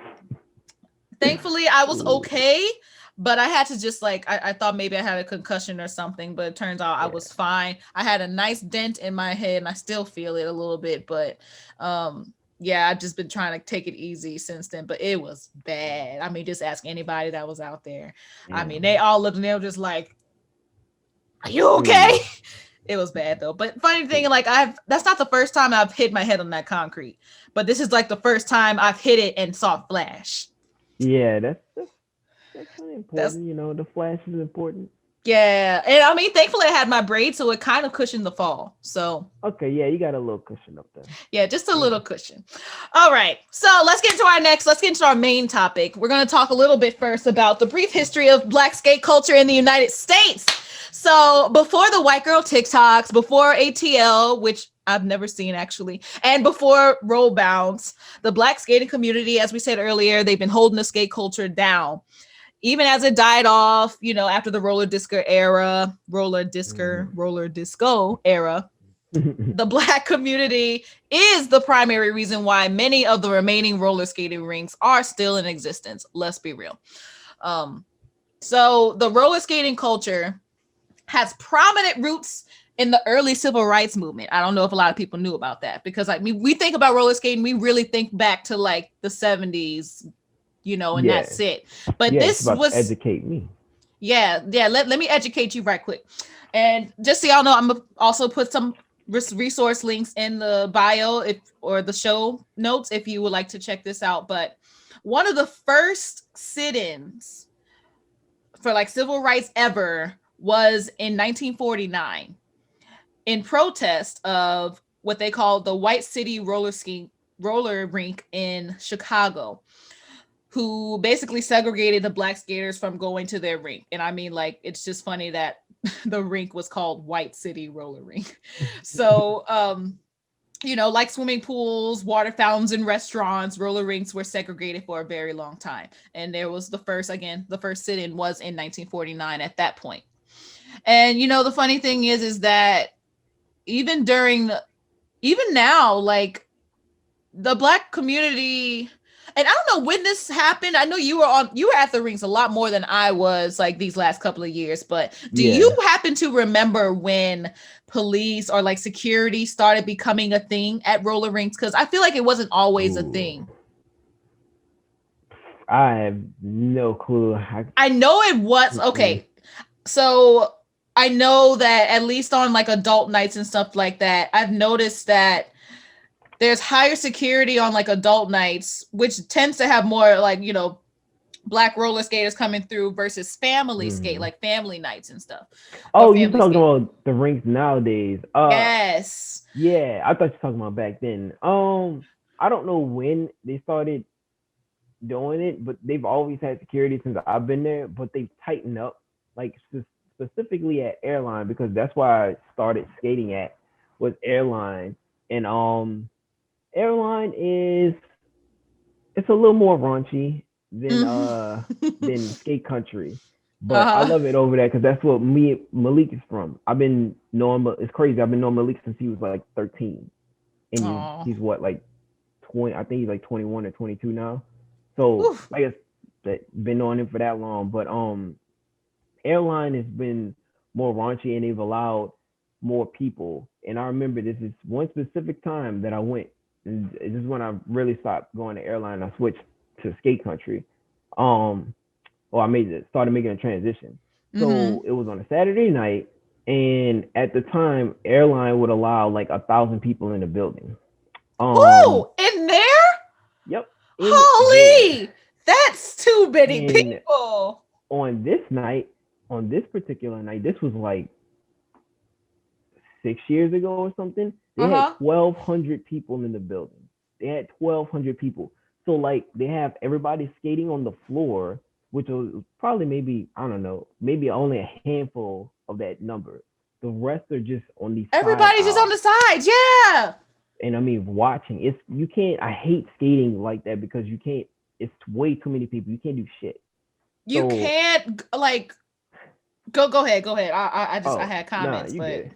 Thankfully I was Ooh. okay, but I had to just like I thought maybe I had a concussion or something, but it turns out I was Yeah. fine. I had a nice dent in my head and I still feel it a little bit, but yeah, I've just been trying to take it easy since then, but it was bad. I mean, just ask anybody that was out there. I mean, they Damn. all looked and they were just like, "Are you okay?" Mm. It was bad though. But funny thing, like that's not the first time I've hit my head on that concrete, but this is like the first time I've hit it and saw flash. Yeah. That's kind of That's important. The flash is important. Yeah, and I mean, thankfully I had my braid, so it kind of cushioned the fall. So Okay. Yeah, you got a little cushion up there. yeah, just a Yeah. little cushion. All right, so let's get into our main topic. We're going to talk a little bit first about the brief history of Black skate culture in the United States. So before the white girl TikToks, before ATL, which I've never seen actually, and before roll bounce, the black skating community, as we said earlier, they've been holding the skate culture down. Even as it died off, after the roller disco era, the black community is the primary reason why many of the remaining roller skating rinks are still in existence. Let's be real. So the roller skating culture has prominent roots in the early civil rights movement. I don't know if a lot of people knew about that because we think about roller skating, we really think back to like the 70s, and Yeah, that's it. But yeah, it's this about to was, educate me. yeah. Let me educate you right quick. And just so y'all know, I'm gonna also put some resource links in the bio or the show notes if you would like to check this out. But one of the first sit-ins for like civil rights ever was in 1949 in protest of what they called the White City roller rink in Chicago, who basically segregated the black skaters from going to their rink. And I mean, like, it's just funny that the rink was called White City Roller Rink. So, like swimming pools, water fountains, and restaurants, roller rinks were segregated for a very long time. And there was the first sit-in was in 1949 at that point. And the funny thing is that even even now, like the black community, and I don't know when this happened. I know you were at the rinks a lot more than I was like these last couple of years, but do you Yeah. happen to remember when police or like security started becoming a thing at roller rinks? Because I feel like it wasn't always a Ooh. thing. I have no clue. I know it was Mm-mm. okay. So I know that at least on like adult nights and stuff like that, I've noticed that there's higher security on like adult nights, which tends to have more like, black roller skaters coming through versus family skate, Mhm. like family nights and stuff, or Oh, you family talking skate. about the rinks nowadays? Yes. Yeah, I thought you were talking about back then. I don't know when they started doing it, but they've always had security since I've been there. But they've tightened up, like specifically at airline because that's why I started skating at was airline, and airline is it's a little more raunchy than skate country. But I Uh-huh. love it over there because that's what me Malik is from. I've been knowing it's crazy. I've been knowing Malik since he was like 13, and Oh. he's what like 20. I think he's like 21 or 22 now. So Oof. I guess that been knowing him for that long. But airline has been more raunchy and they've allowed more people. And I remember this is one specific time that I went. And this is when I really stopped going to airline. I switched to skate country. Um, or started making a transition. Mm-hmm. So it was on a Saturday night, and at the time, airline would allow like 1,000 people in the building. Um, Who in there? yep, in there. Holy, that's too many And people. on this night, on this particular night, this was like 6 years ago or something. They had Uh-huh. 1,200 people in the building. They had 1,200 people. So like they have everybody skating on the floor, which was probably maybe I don't know, maybe only a handful of that number. The rest are just on these side Everybody's just on aisles. the sides. Yeah. And I mean watching. It's you can't. I hate skating like that because you can't. It's way too many people. You can't do shit. You So can't like go ahead, go ahead. I oh had nah, comments, you but good.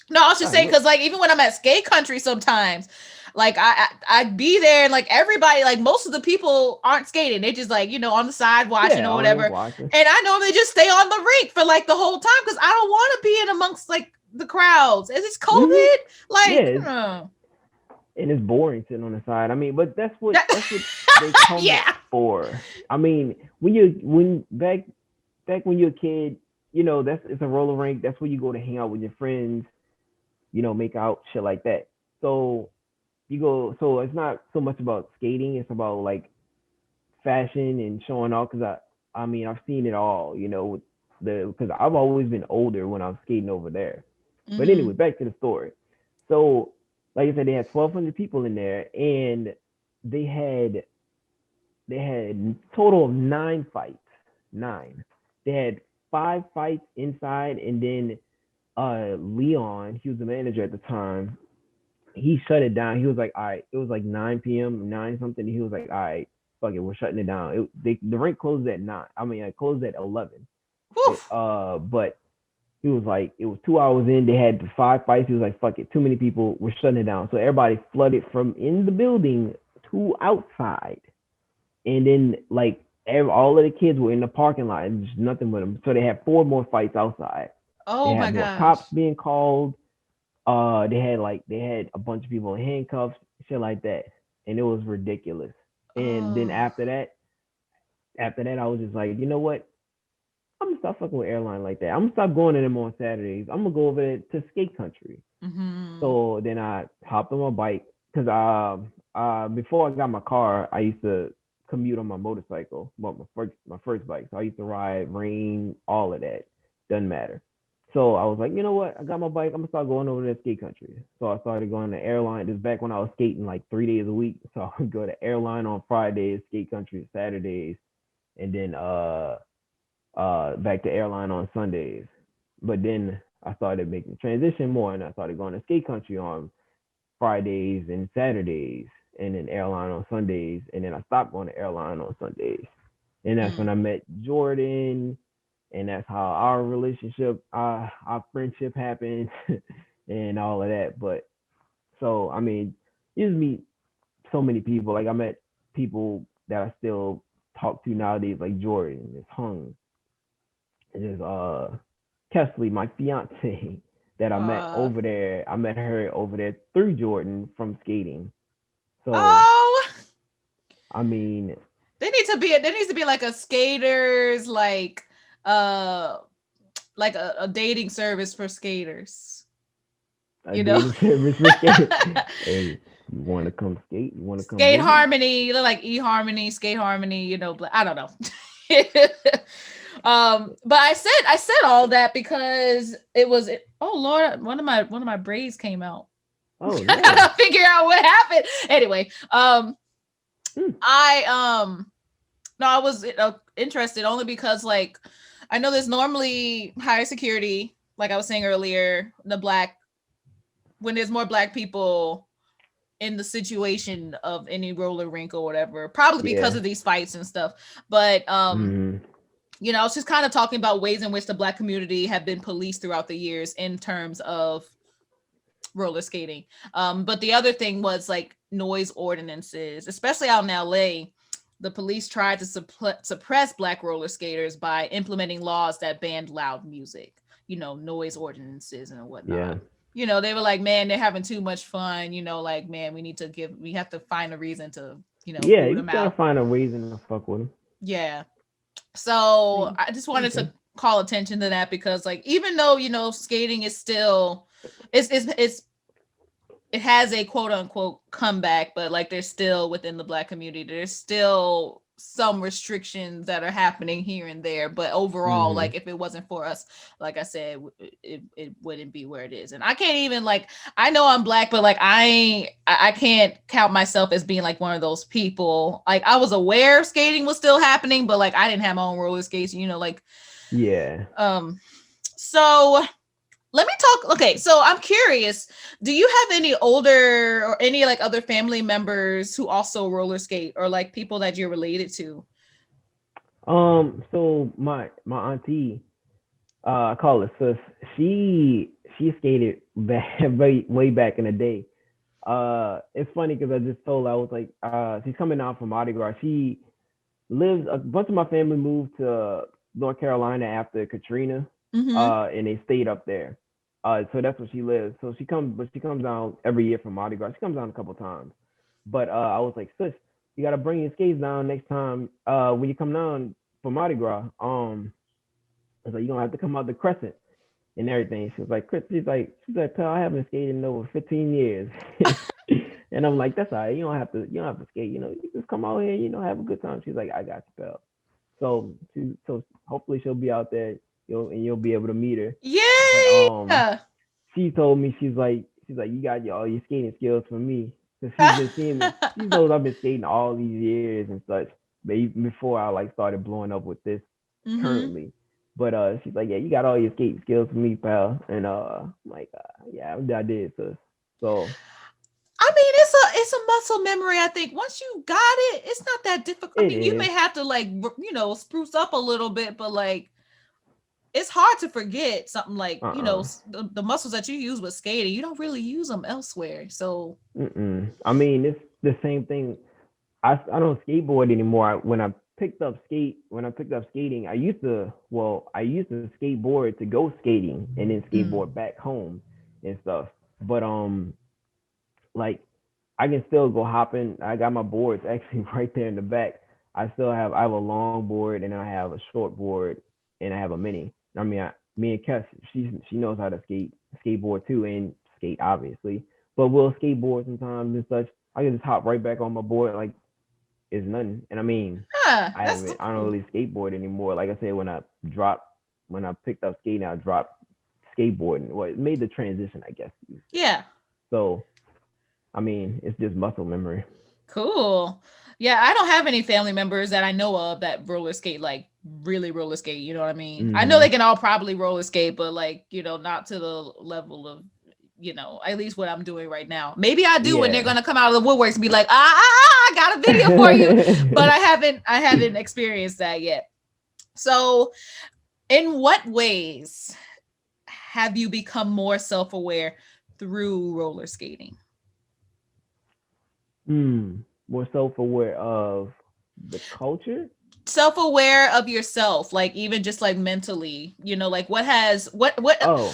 no, I was just Nah, saying you because like even when I'm at skate country sometimes, like I'd be there and like everybody, like most of the people aren't skating. They just like, on the side watching yeah. or I was whatever. just watching. And I normally just stay on the rink for like the whole time because I don't want to be in amongst like the crowds. Is this Hmm. COVID? Like, Yeah, and it's boring sitting on the side. I mean, but that's what they come yeah. for. I mean, when back when you're a kid, that's it's a roller rink. That's where you go to hang out with your friends. Make out shit like that. So you go. So it's not so much about skating. It's about like fashion and showing off. Cause I mean, I've seen it all. With because I've always been older when I was skating over there. But anyway, Mm-hmm. back to the story. So, like I said, they had 1,200 people in there, and they had they had total of 9 fights. 9. They had five fights inside, and then Leon, he was the manager at the time, he shut it down. He was like, all right, it was like 9 p.m., 9 something. He was like, all right, fuck it, we're shutting it down. The rink closed at 9. I mean, it closed at 11. Whew. But he was like, it was 2 hours in. They had the five fights. He was like, fuck it, too many people. We're shutting it down. So everybody flooded from in the building to outside, and then like all of the kids were in the parking lot, and there's nothing with them. So they had four more fights outside. They Oh my had more gosh. cops being called. They had a bunch of people in handcuffs, shit like that, and it was ridiculous. And then Oh. after that, I was just like, you know what? I'm gonna stop fucking with airline like that. I'm gonna stop going to them on Saturdays. I'm gonna go over there to skate country. Mm-hmm. So then I hopped on my bike because before I got my car, I used to commute on my motorcycle, well, my first bike. So I used to ride, rain, all of that. Doesn't matter. So I was like, you know what? I got my bike. I'm gonna start going over to skate country. So I started going to airline. This is back when I was skating like 3 days a week. So I would go to airline on Fridays, skate country Saturdays, and then back to airline on Sundays. But then I started making the transition more, and I started going to skate country on Fridays and Saturdays, and then airline on Sundays, and then I stopped going to airline on Sundays, and that's when Mm. I met Jordan, and that's how our relationship, our friendship happened, and all of that. But so I mean, you just meet so many people. Like I met people that I still talk to nowadays, like Jordan, it's Hung, is Kesley, my fiance, that I met Uh, over there. I met her over there through Jordan from skating. So oh, I mean, there needs to be like a skaters uh like a dating service for skaters. a You know? dating service for skaters. Hey, you want to come skate? You want to come Skate visit? Harmony, they're like eHarmony, Skate Harmony, I don't know. But I said all that because oh Lord, one of my braids came out. Oh I no. gotta figure out what happened. Anyway, Hmm. I no, I was interested only because like I know there's normally higher security, like I was saying earlier, when there's more black people in the situation of any roller rink or whatever, probably because Yeah. of these fights and stuff. But Hmm. I was just kind of talking about ways in which the black community have been policed throughout the years in terms of roller skating. But the other thing was like noise ordinances, especially out in LA. The police tried to suppress black roller skaters by implementing laws that banned loud music, noise ordinances and whatnot. Yeah. They were like, man, they're having too much fun. Like, man, we have to find a reason to, Yeah. boot You them gotta out. find a reason to fuck with them. Yeah. So I just wanted Okay. to call attention to that because, like, even though skating is still, it's it has a quote unquote comeback, but like there's still within the black community, there's still some restrictions that are happening here and there. But overall, Hmm. like if it wasn't for us, like I said, it wouldn't be where it is. And I can't even like I know I'm black, but like I can't count myself as being like one of those people. Like I was aware skating was still happening, but like I didn't have my own roller skates, like Yeah. so let me talk. Okay, so I'm curious. Do you have any older or any like other family members who also roller skate or like people that you're related to? So my auntie, I call her sis. She skated back way back in the day. It's funny because I just told her, I was like, she's coming out from Mardi Gras. She lives. A bunch of my family moved to North Carolina after Katrina, Mm-hmm. and they stayed up there. So that's where she lives. So she comes down every year from Mardi Gras. She comes down a couple times. But I was like, sis, you gotta bring your skates down next time. When you come down for Mardi Gras. I was like, you're gonna have to come out the Crescent and everything. She was like, Chris, she's like, pal, I haven't skated in over 15 years. And I'm like, that's all right. You don't have to skate. You just come out here. Have a good time. She's like, I got you, pal. So hopefully she'll be out there. You'll be able to meet her. But Yay! she told me she's like you got all your skating skills from me because she's been seeing me. She knows I've been skating all these years and such. But even before I like started blowing up with this Mm-hmm. currently. But she's like, yeah, you got all your skate skills for me, pal. And I'm like, yeah, I did, sis. So I mean, it's a muscle memory. I think once you got it, it's not that difficult. I it mean, you is. may have to like spruce up a little bit, but like it's hard to forget something like the muscles that you use with skating. You don't really use them elsewhere. So I mean, it's the same thing. I don't skateboard anymore. When I picked up skating, I used to skateboard to go skating and then skateboard back home and stuff. But like I can still go hopping. I got my boards actually right there in the back. I have a long board and I have a short board and I have a mini. I mean, me and Kes, she knows how to skateboard too, and skate obviously. But we'll skateboard sometimes and such. I can just hop right back on my board like it's nothing. And I mean, that's so I don't cool. really skateboard anymore. Like I said, when I picked up skating, I dropped skateboarding. Well, it made the transition, I guess. Yeah. So I mean, it's just muscle memory. Cool. Yeah, I don't have any family members that I know of that roller skate, like really roller skate. You know what I mean? I know they can all probably roller skate, but like, not to the level of, at least what I'm doing right now. Maybe I do when they're Yeah. gonna come out of the woodworks and be like, I got a video for you. But I haven't experienced that yet. So in what ways have you become more self-aware through roller skating? More self-aware of the culture. Self-aware of yourself, like even just like mentally, like Oh,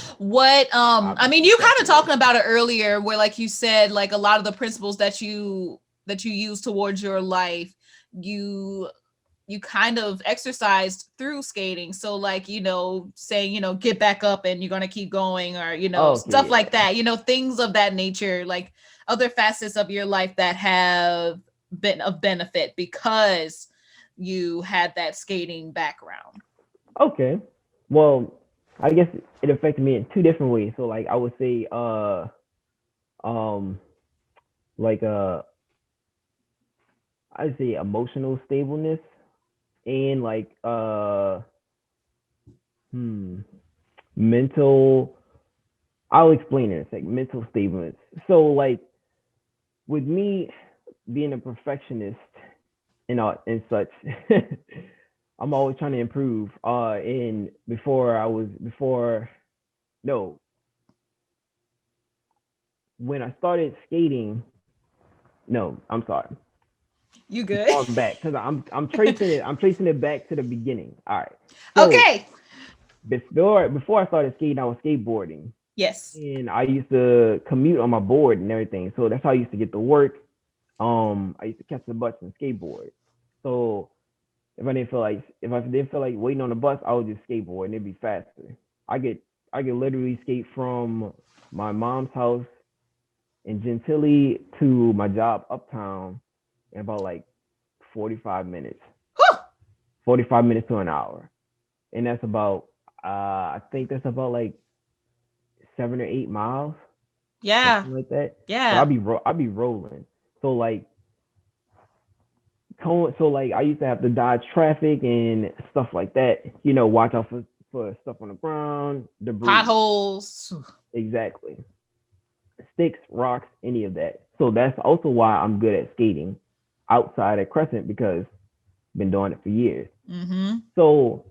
I mean, you kind of definitely. talking about it earlier where like you said like a lot of the principles that you use towards your life, you you kind of exercised through skating. So like, saying, get back up and you're going to keep going, or, Okay, stuff like yeah. that, things of that nature, like other facets of your life that have been of benefit because you had that skating background. Okay. Well, I guess it affected me in two different ways. So like I would say um like I'd say emotional stableness and like hmm mental, I'll explain it in a second. Mental stableness. So like with me being a perfectionist and such, I'm always trying to improve. And before no, when I started skating, no, I'm sorry. You I'm good? going back because I'm tracing it. I'm tracing it back to the beginning. All right. So Okay. before I started skating, I was skateboarding, Yes. and I used to commute on my board and everything. So that's how I used to get to work. I used to catch the bus and skateboard. So if I didn't feel like waiting on the bus, I would just skateboard and it'd be faster. I get I could literally skate from my mom's house in Gentilly to my job uptown in about like 45 minutes. Whew. 45 minutes to an hour. And that's about I think that's about like 7 or 8 miles, Yeah. something like that. So Yeah. I'll be rolling. So like so like I used to have to dodge traffic and stuff like that. Watch out for stuff on the ground, debris. Potholes. Exactly. Sticks, rocks, any of that. So that's also why I'm good at skating outside at Crescent because I've been doing it for years. Mm-hmm. So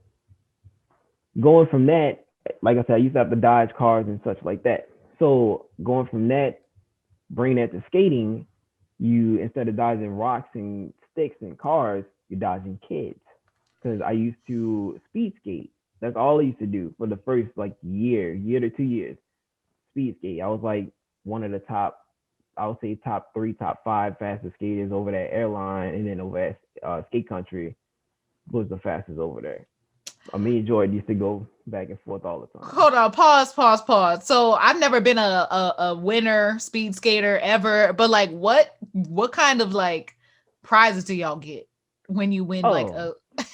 going from that, like I said, I used to have to dodge cars and such like that. So going from that, bringing that to skating, you instead of dodging rocks and sticks and cars, you're dodging kids. Because I used to speed skate. That's all I used to do for the first like year to 2 years. Speed skate. I was like one of the top, I would say top three, top five fastest skaters over that airline, and then over at Skate Country was the fastest over there. Me and Jordan used to go back and forth all the time. Hold on, pause. So I've never been a winner speed skater ever, but like what kind of like prizes do y'all get when you win like Oh, a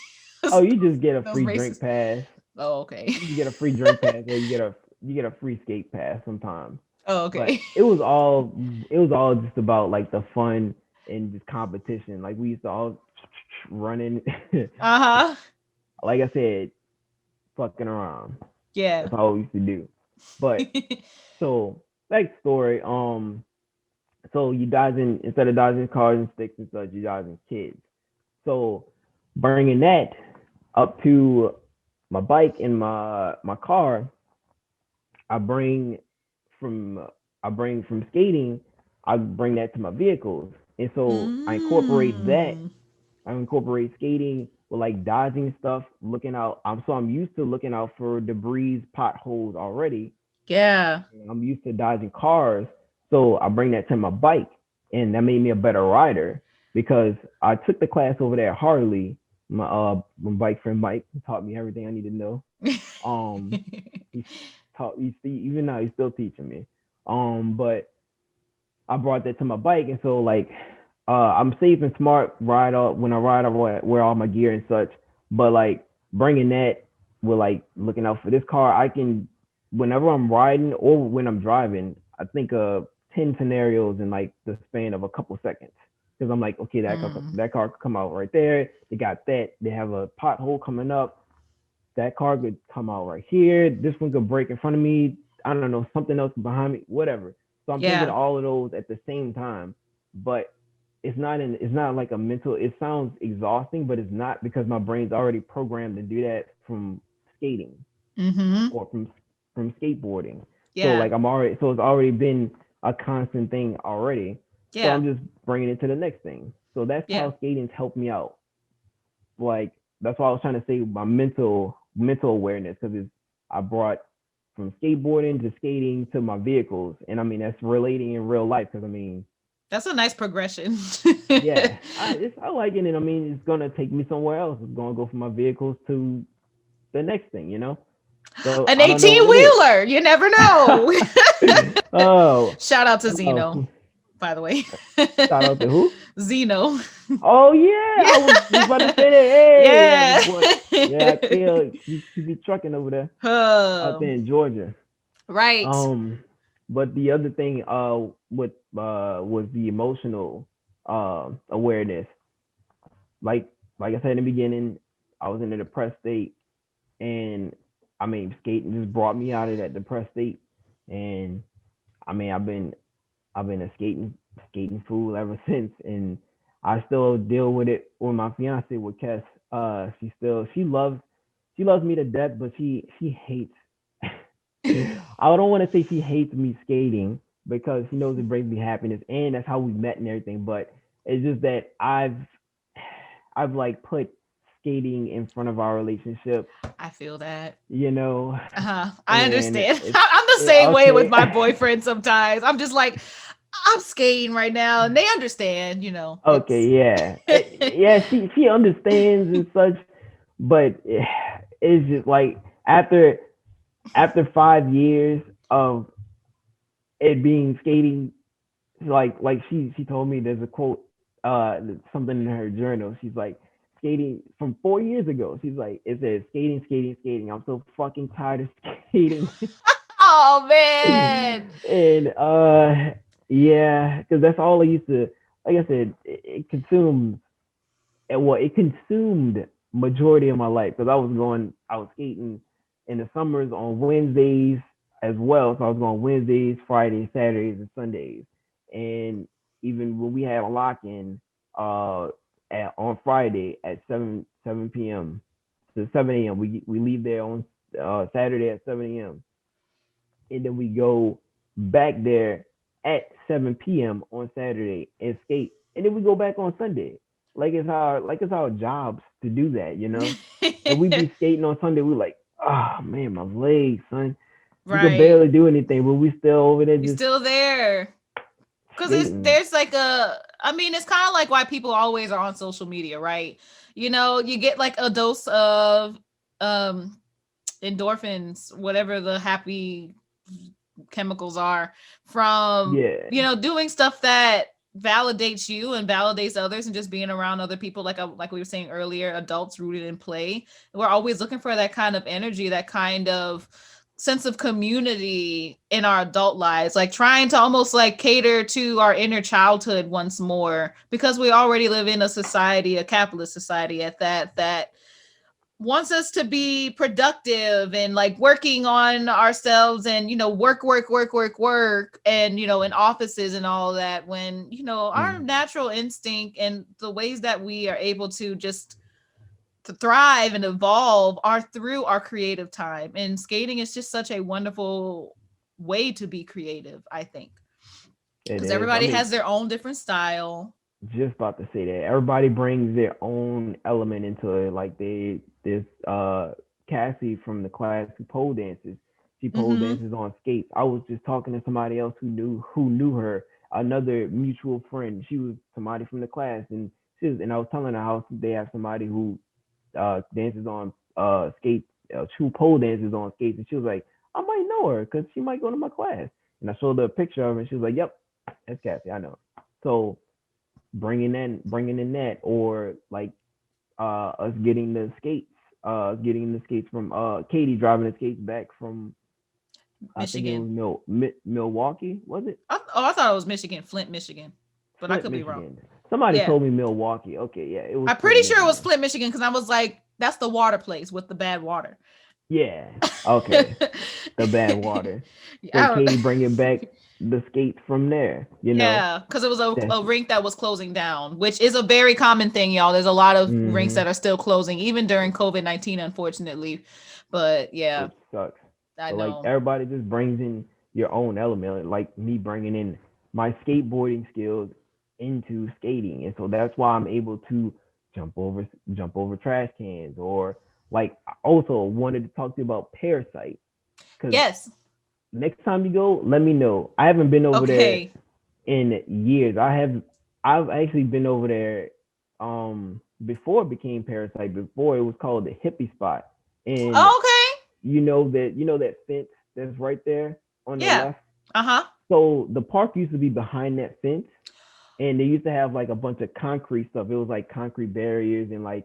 oh, you just get a those free drink races? pass. Oh, okay. You get a free drink pass, or you get a free skate pass sometimes. Oh, But okay. it was all just about like the fun and just competition. Like we used to all running. Uh-huh. Like I said, fucking around. Yeah. That's all we used to do. But so back story. So you dodging instead of dodging cars and sticks and such, you dodging kids. So bringing that up to my bike and my car, I bring from I bring from skating, I bring that to my vehicles, and so Mm. I incorporate skating with like dodging stuff, looking out. I'm used to looking out for debris, potholes already. Yeah. I'm used to dodging cars, so I bring that to my bike, and that made me a better rider because I took the class over there at Harley. My bike friend Mike taught me everything I need to know. Um, he even now he's still teaching me. But I brought that to my bike, and so like I'm safe and smart ride up when I ride. I wear all my gear and such. But like bringing that with like looking out for this car, I can whenever I'm riding or when I'm driving, I think of 10 scenarios in like the span of a couple seconds. Because I'm like, okay, Mm. that car could come out right there. They got that. They have a pothole coming up. That car could come out right here. This one could break in front of me. I don't know, something else behind me, whatever. So I'm thinking Yeah. all of those at the same time, but it's not like a mental. It sounds exhausting, but it's not because my brain's already programmed to do that from skating Mm-hmm. or from skateboarding. So Yeah. like it's already been a constant thing already. So Yeah. I'm just bringing it to the next thing. So that's Yeah. how skating's helped me out. Like that's why I was trying to say my mental awareness because I brought from skateboarding to skating to my vehicles, and I mean that's relating in real life because I mean That's a nice progression. yeah, I like it, and I mean it's gonna take me somewhere else. It's gonna go from my vehicles to the next thing, you know. So An I don't know 18 what it is. wheeler. You never know. Oh, Shout out to Zeno, oh, by the way. shout out to who? Zeno. Oh yeah, Yeah. I was just about to say that. Hey, yeah, my Yeah. boy. Yeah, Theo, he be trucking over there out there Um, in Georgia. right. Um, but the other thing, with was the emotional awareness. Like like I said in the beginning, I was in a depressed state, and I mean skating just brought me out of that depressed state, and I mean I've been a skating fool ever since, and I still deal with it with my fiance with Kes. She loves me to death, but she hates. I don't want to say she hates me skating because she knows it brings me happiness, and that's how we met and everything. But it's just that I've like put skating in front of our relationship, I feel that. you know, Uh-huh. I and understand. it's I'm the same way with okay. my boyfriend sometimes. I'm just like, I'm skating right now, and they understand, Okay, it's yeah, yeah. She understands and such, but it's just like after 5 years of it being skating, like she told me there's a quote, something in her journal. She's like skating from 4 years ago. She's like it says skating, skating, skating. I'm so fucking tired of skating. oh man. And yeah, because that's all I used to. Like I said, it consumes and well, it consumed majority of my life because I was skating in the summers on Wednesdays as well. So I was going Wednesdays, Fridays, Saturdays, and Sundays. And even when we had a lock in, on Friday at 7 p.m. to 7 a.m. We leave there on Saturday at 7 a.m. and then we go back there at 7 p.m. on Saturday and skate, and then we go back on Sunday. Like it's our jobs to do that, you know. And we be skating on Sunday. We're like, oh man, my legs, son. We could right. barely do anything, but we still over there You're just still there. Because skating. there's like I mean, it's kind of like why people always are on social media, right? You get like a dose of um endorphins, whatever the happy chemicals are from, Yeah, doing stuff that validates you and validates others and just being around other people like we were saying earlier, adults rooted in play. We're always looking for that kind of energy, that kind of sense of community in our adult lives, like trying to almost like cater to our inner childhood once more, because we already live in a society, a capitalist society at that wants us to be productive and like working on ourselves and, work, and, in offices and all that, when, our natural instinct and the ways that we are able to just to thrive and evolve are through our creative time. And skating is just such a wonderful way to be creative, I think, It because is. everybody has their own different style. Just about to say that everybody brings their own element into it. Like this Cassie from the class who pole dances. She pole dances on skates. I was just talking to somebody else who knew her, another mutual friend. She was somebody from the class, and I was telling her how they have somebody who dances on skates, who pole dances on skates, and she was like, I might know her because she might go to my class. And I showed her a picture of her, and she was like, Yep, that's Cassie. I know her. So bringing in that, or like us getting the skates from Katie driving the skates back from Michigan. I think it was Milwaukee, was it? I thought it was Michigan, Flint, Michigan, but Flint, I could Michigan. be wrong. Somebody told me Milwaukee. Okay, yeah, it was. I'm pretty sure it was Flint, Michigan, because I was like, that's the water place with the bad water. Yeah. Okay. The bad water. So Katie bringing back the skates from there, Yeah, because it was a rink that was closing down, which is a very common thing, y'all. There's a lot of rinks that are still closing, even during COVID-19, unfortunately. But yeah, it sucks. I know. Like everybody just brings in your own element. Like me bringing in my skateboarding skills into skating, and so that's why I'm able to jump over trash cans, or like I also wanted to talk to you about Parasite. Yes. Next time you go, let me know. I haven't been over there in years. I've actually been over there before it became Parasite. Before it was called the Hippie Spot. And you know that fence that's right there on the left? So the park used to be behind that fence, and they used to have like a bunch of concrete stuff. It was like concrete barriers and like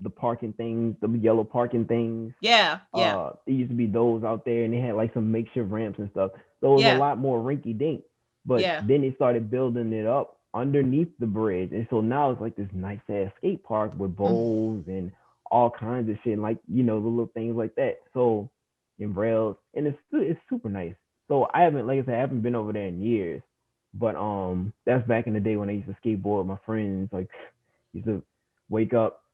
the parking things, the yellow parking things. Yeah. It used to be those out there, and they had like some makeshift ramps and stuff. So it was a lot more rinky dink. But then they started building it up underneath the bridge, and so now it's like this nice ass skate park with bowls and all kinds of shit, and like the little things like that. So and rails, and it's super nice. So I haven't been over there in years, but that's back in the day when I used to skateboard with my friends. Like used to wake up,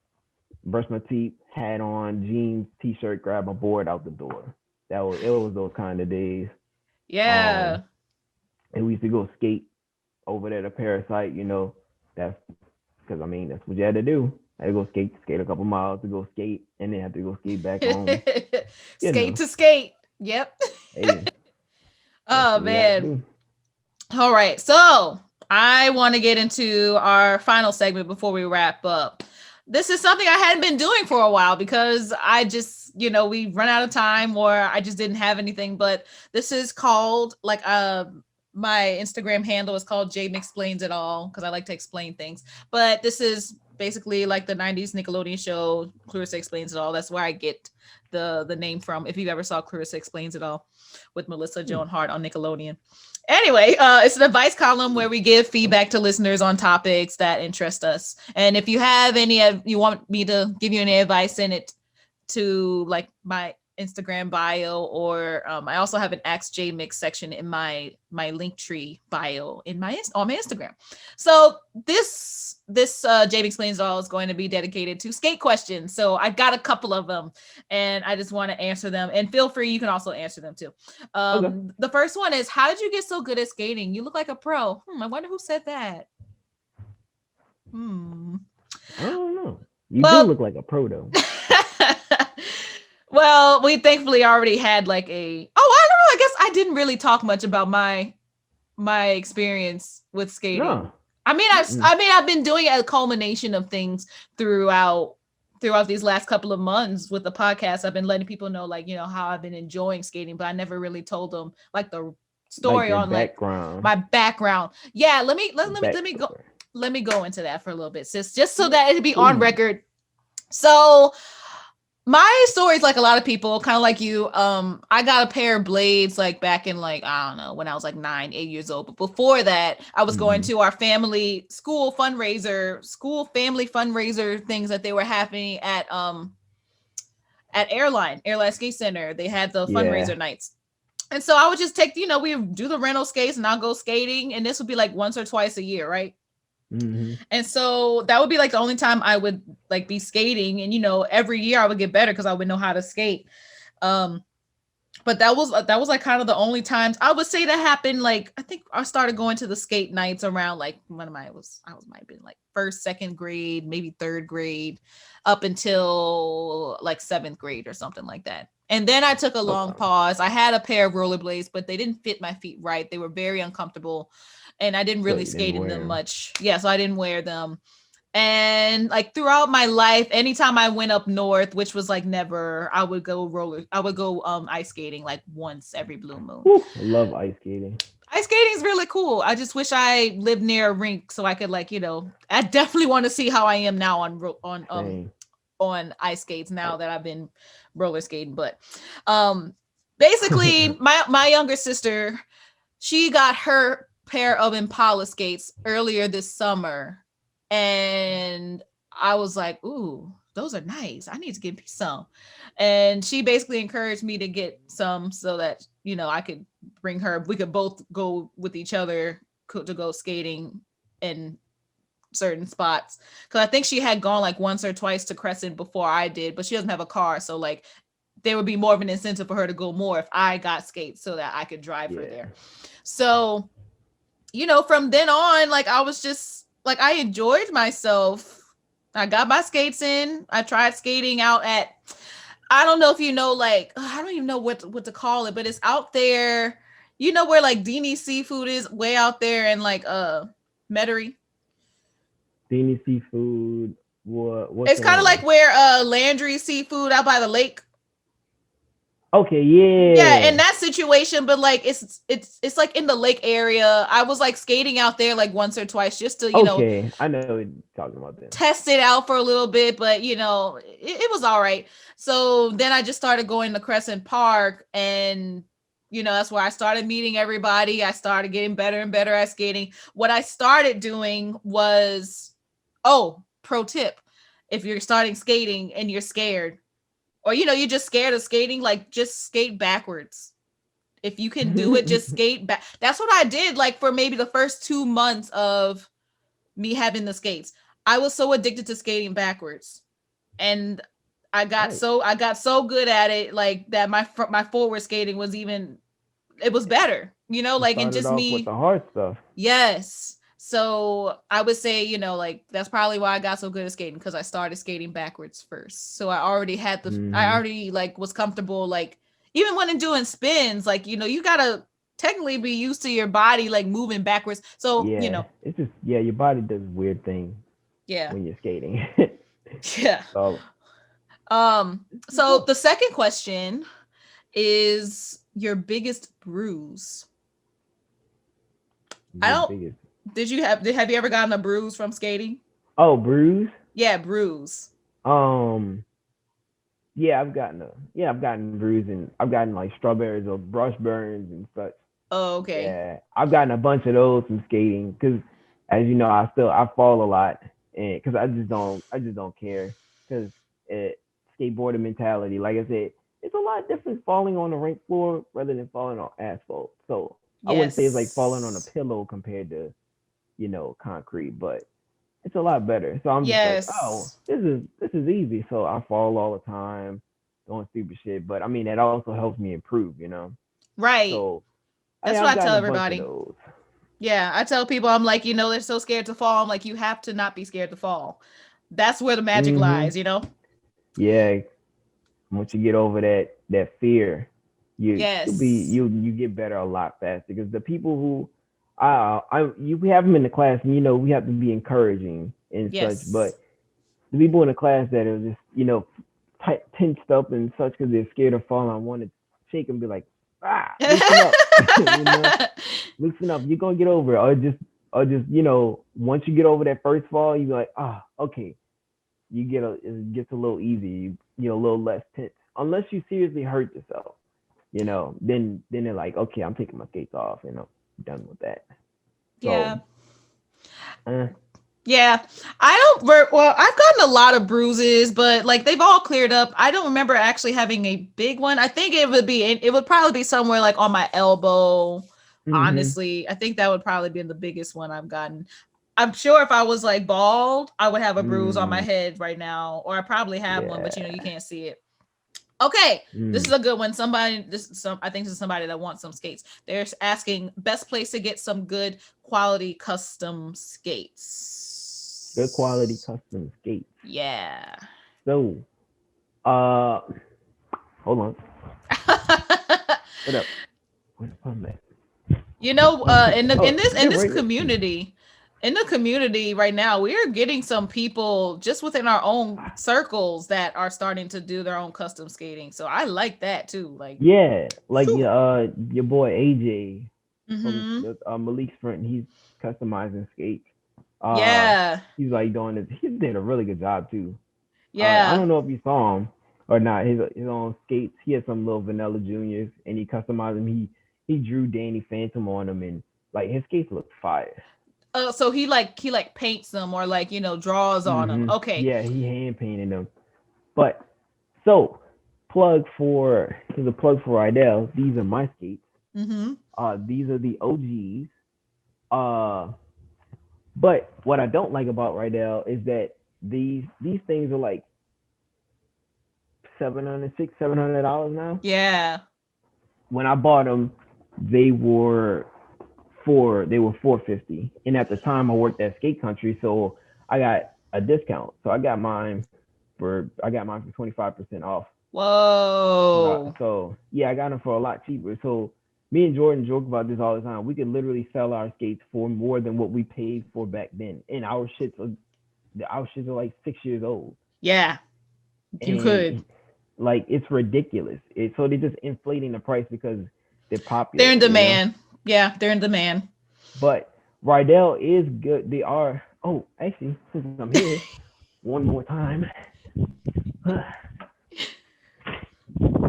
brush my teeth, hat on, jeans, t-shirt, grab my board out the door. It was those kind of days. Yeah. And we used to go skate over there to Parasite. That's because that's what you had to do. I had to go skate a couple miles to go skate, and then have to go skate back home. Skate to skate. Yep. Hey, oh man. All right. So I want to get into our final segment before we wrap up. This is something I hadn't been doing for a while because I just, we run out of time, or I just didn't have anything. But this is called my Instagram handle is called J.Mix Explains It All, because I like to explain things. But this is basically like the 90s Nickelodeon show, Clarissa Explains It All. That's where I get the name from. If you ever saw Clarissa Explains It All with Melissa Joan Hart on Nickelodeon. Anyway, it's an advice column where we give feedback to listeners on topics that interest us. And if you have you want me to give you any advice, send it to like my Instagram bio, or I also have an Ask J.Mix section in my Linktree bio on my Instagram. So this J.Mix Explains It All is going to be dedicated to skate questions. So I got a couple of them, and I just want to answer them. And feel free, you can also answer them too. The first one is, how did you get so good at skating? You look like a pro. I wonder who said that. I don't know. You do look like a pro though. Well, we thankfully already had like I don't know. I guess I didn't really talk much about my experience with skating. No. I've been doing a culmination of things throughout these last couple of months with the podcast. I've been letting people know how I've been enjoying skating, but I never really told them like the story on background. My background. Yeah, let me go into that for a little bit, sis, just so that it'd be on record. So My story's like a lot of people, kind of like you. I got a pair of blades like back in like, I don't know, when I was like 8 years old. But before that, I was going Mm-hmm. to our family school family fundraiser things that they were happening at Airline Skate Center. They had the Yeah. fundraiser nights. And so I would just take, we would do the rental skates and I'll go skating. And this would be like once or twice a year, right? Mm-hmm. And so that would be like the only time I would like be skating. And every year I would get better because I would know how to skate. Um, but that was like kind of the only times I would say that happened. Like I think I started going to the skate nights around like when I was might have been like first, second grade, maybe third grade, up until like seventh grade or something like that. And then I took a long Okay. pause. I had a pair of rollerblades, but they didn't fit my feet right. They were very uncomfortable, and I didn't So really you didn't skate in wear them them. much. Yeah, so I didn't wear them. And like throughout my life, anytime I went up north, which was like never, I would go ice skating like once every blue moon. Whew, I love ice skating. Ice skating is really cool. I just wish I lived near a rink so I could like, I definitely want to see how I am now Same. on ice skates now that I've been roller skating. But um basically my younger sister, she got her pair of Impala skates earlier this summer, and I was like, "Ooh, those are nice. I need to get me some." And she basically encouraged me to get some so that I could bring her. We could both go with each other to go skating in certain spots, because I think she had gone like once or twice to Crescent before I did, but she doesn't have a car, so like there would be more of an incentive for her to go more if I got skates so that I could drive her Yeah. there. So, from then on, like I was just like I enjoyed myself. I got my skates in. I tried skating out at, I don't know if like I don't even know what to call it, but it's out there. You know where like Dini Seafood is, way out there in like Metairie. Dini seafood. What's It's the kind of like name? where Landry Seafood out by the lake. Okay, Yeah, in yeah. that situation, but like it's like in the lake area. I was like skating out there like once or twice just to Okay, I know what you're talking about then. test it out for a little bit, but it was all right. So then I just started going to Crescent Park, and that's where I started meeting everybody. I started getting better and better at skating. What I started doing was, oh, pro tip, if you're starting skating and you're scared, or you're just scared of skating, like just skate backwards. If you can do it, just skate back. That's what I did like for maybe the first 2 months of me having the skates. I was so addicted to skating backwards, and Right. I got so good at it, like that my forward skating was even, it was better, You like, and started just off with me. the hard stuff. Yes. So I would say, like that's probably why I got so good at skating, because I started skating backwards first. So I Hmm. already like was comfortable, like even when I'm doing spins, like, you gotta technically be used to your body like moving backwards. So, Yeah, it's just yeah, your body does weird things yeah. when you're skating. Yeah. So So the second question is your biggest bruise. I your don't biggest have you ever gotten a bruise from skating? bruise. Yeah, bruise. Um, I've gotten bruising. I've gotten like strawberries or brush burns and such. Oh, okay. Yeah, I've gotten a bunch of those from skating because, as you know, I fall a lot, and because I just don't care because it skateboarding mentality. Like I said, it's a lot different falling on the rink floor rather than falling on asphalt. So I wouldn't say it's like falling on a Yes. pillow compared to concrete, but it's a lot better. So I'm just like, oh, Yes. this is easy. So I fall all the time, doing stupid shit. But I mean, that also helps me improve. Right. So That's I've what I gotten tell a bunch of everybody. those. Yeah, I tell people, I'm like, they're so scared to fall. I'm like, you have to not be scared to fall. That's where the magic Hmm. lies. Yeah. Once you get over that fear, Yes. you get better a lot faster because the people who we have them in the class and we have to be encouraging and such, Yes. but the people in the class that are just tensed up and such because they're scared of falling, I want to shake and be like, loosen up, you know, loosen up. You're gonna get over it, or just once you get over that first fall, you be like, okay, it gets a little easier. A little less tense. Unless you seriously hurt yourself, then they're like, okay, I'm taking my skates off, done with that. Yeah. So, uh, Yeah, well, I've gotten a lot of bruises, but like they've all cleared up. I don't remember actually having a big one. I think it would probably be somewhere like on my elbow. mm-hmm, Honestly, I think that would probably be the biggest one I've gotten. I'm sure if I was like bald, I would have a bruise on my mm, head right now, or I probably have one, but you yeah, can't see it. Okay, this is mm. a good one. I think this is somebody that wants some skates. They're asking best place to get some good quality custom Good quality skates. custom skates. Yeah. So, uh, hold on. What up? Where's the phone at? In the Oh, in they're this right next to me. community, in the community right now, we are getting some people just within our own circles that are starting to do their own custom skating. So I like that too. Like, Yeah, like whew. your boy AJ from Mm-hmm. Malik's friend. He's customizing skates. Uh, Yeah. he's like doing this. He did a really good job too. I Yeah. don't know if you saw him or not. His own skates. He had some little vanilla juniors, and he customized them. He drew Danny Phantom on them, and like his skates look fire. So he paints them or draws on them. Okay. Yeah, he hand painted them. But so here's a plug for Idell. These are my skates. Mm-hmm. These are the OGs. Uh, but what I don't like about Rydell is that these things are like 700 $600 now. Yeah. When I bought them, they were they were 450, and at the time I worked at Skate Country, so I got a discount. So I got mine for 25% off. Whoa. So yeah, I got them for a lot cheaper. So me and Jordan joke about this all the time. We could literally sell our skates for more than what we paid for back then, and our shits are like 6 years old, Yeah. You could. and like it's ridiculous. So they're just inflating the price because they're They're in popular. demand. Yeah, they're in demand. But Rydell is good. They are. Oh, actually, since I'm here, one more time.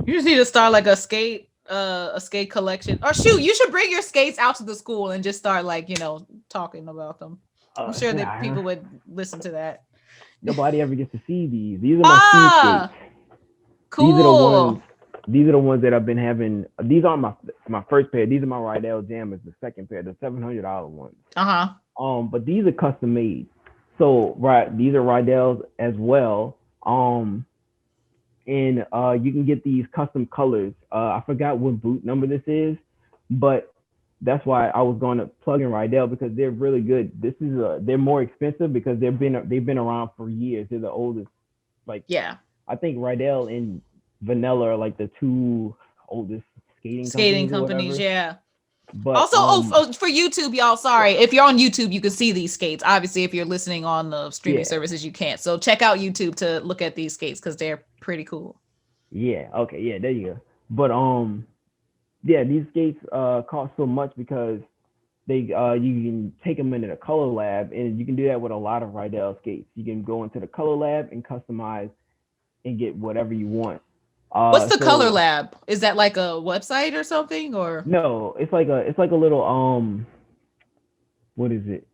You just need to start like a skate collection. Or shoot, you should bring your skates out to the school and just start talking about them. I'm sure that Yeah, people would listen to that. nobody ever gets to see these. These are my school skates. Ah, These are the ones. cool. These are the ones that I've been having. These aren't my first pair. These are my Rydell Jammers, the second pair, the $700 ones. Uh-huh. But these are custom made. So these are Rydells as well. And you can get these custom colors. I forgot what boot number this is, but that's why I was going to plug in Rydell because they're really good. They're more expensive because they've been around for years. They're the oldest. Like Yeah. I think Rydell and Vanilla are like the two oldest skating Skating companies or companies, whatever. yeah. But Also, for YouTube, y'all, sorry. If you're on YouTube, you can see these skates. Obviously, if you're listening on the streaming yeah, services, you can't. So check out YouTube to look at these skates because they're pretty cool. yeah, okay, yeah, there you go. But yeah, these skates cost so much because they you can take them into the color lab, and you can do that with a lot of Rydell skates. You can go into the color lab and customize and get whatever you want. What's the Color So Lab? Is that like a website or something? Or no, it's like a little what is it?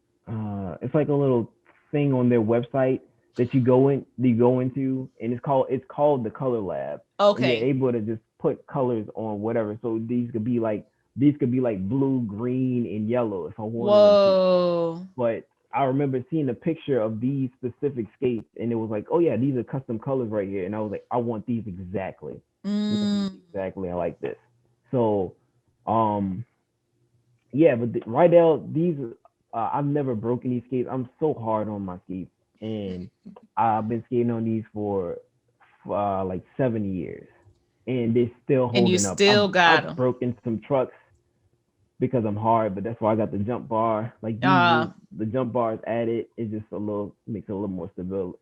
It's like a little thing on their website that you go into, and it's called the Color Lab, and you're okay. able to just put colors on whatever. So these could be like blue, green, and yellow if I wanted them to. Whoa. But I remember seeing a picture of these specific skates, and it was like, oh yeah, these are custom colors right here, and I was like, I want these exactly. I want these Mm. exactly. I like this. So, um, yeah, but Rydell, these I've never broken these skates. I'm so hard on my skates, and I've been skating on these for like 7 years, and they're still And you holding up. still got I've them. broken some trucks because I'm hard, but that's why I got the jump bar. Like Uh, the jump bar is added. It just a little makes it a little more stable.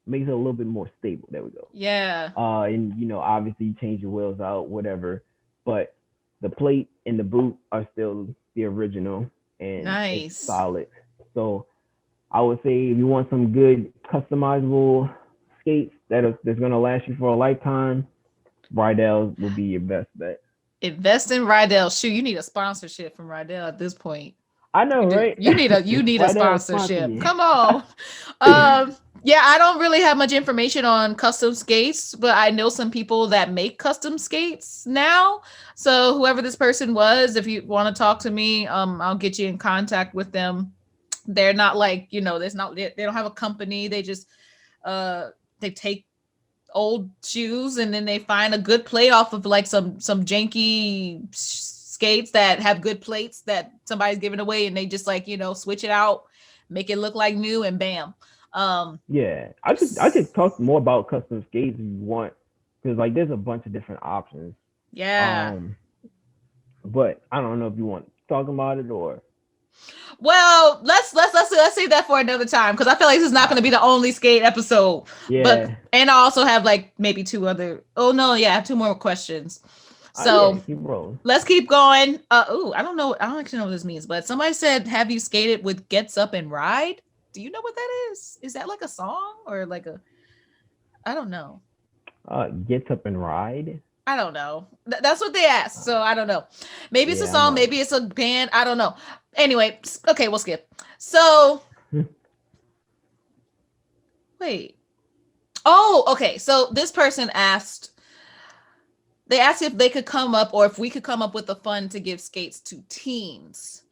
Makes it a little bit more stable. There we go. yeah. And obviously you change your wheels out, whatever, but the plate and the boot are still the original, and it's Nice. solid. So I would say if you want some good customizable skates that's gonna last you for a lifetime, Rydell will be your best bet. Invest in Rydell. Shoot, you need a sponsorship from Rydell at this point. I know, You do. right? You need a Rydell sponsor sponsorship. me. Come on. Yeah, I don't really have much information on custom skates, but I know some people that make custom skates now. So whoever this person was, if you want to talk to me, I'll get you in contact with them. They're not like, there's not they don't have a company. They just uh they take old shoes and then they find a good plate off of like some janky skates that have good plates that somebody's giving away, and they just like switch it out, make it look like new, and bam. um Yeah, I could talk more about custom skates if you want, because like there's a bunch of different options. yeah. Um, but I don't know if you want to talk about it or. Well, let's save that for another time, because I feel like this is not going to be the only skate episode. But Yeah. and I also have like maybe two other. Oh no, yeah, I have two more questions. Yeah, So keep rolling. let's keep going. I don't know. I don't actually know what this means, but somebody said, "Have you skated with Gets Up and Ride?" Do you know what that is? Is that like a song or like a? I don't know. Get up and ride. I don't know. That's what they asked. So I don't know. Maybe it's a Yeah, I'm song. a. Maybe it's a band. I don't know. Anyway, okay, we'll skip. So wait. Oh, okay. So this person asked. They asked if they could come up, or if we could come up with a fund to give skates to teens.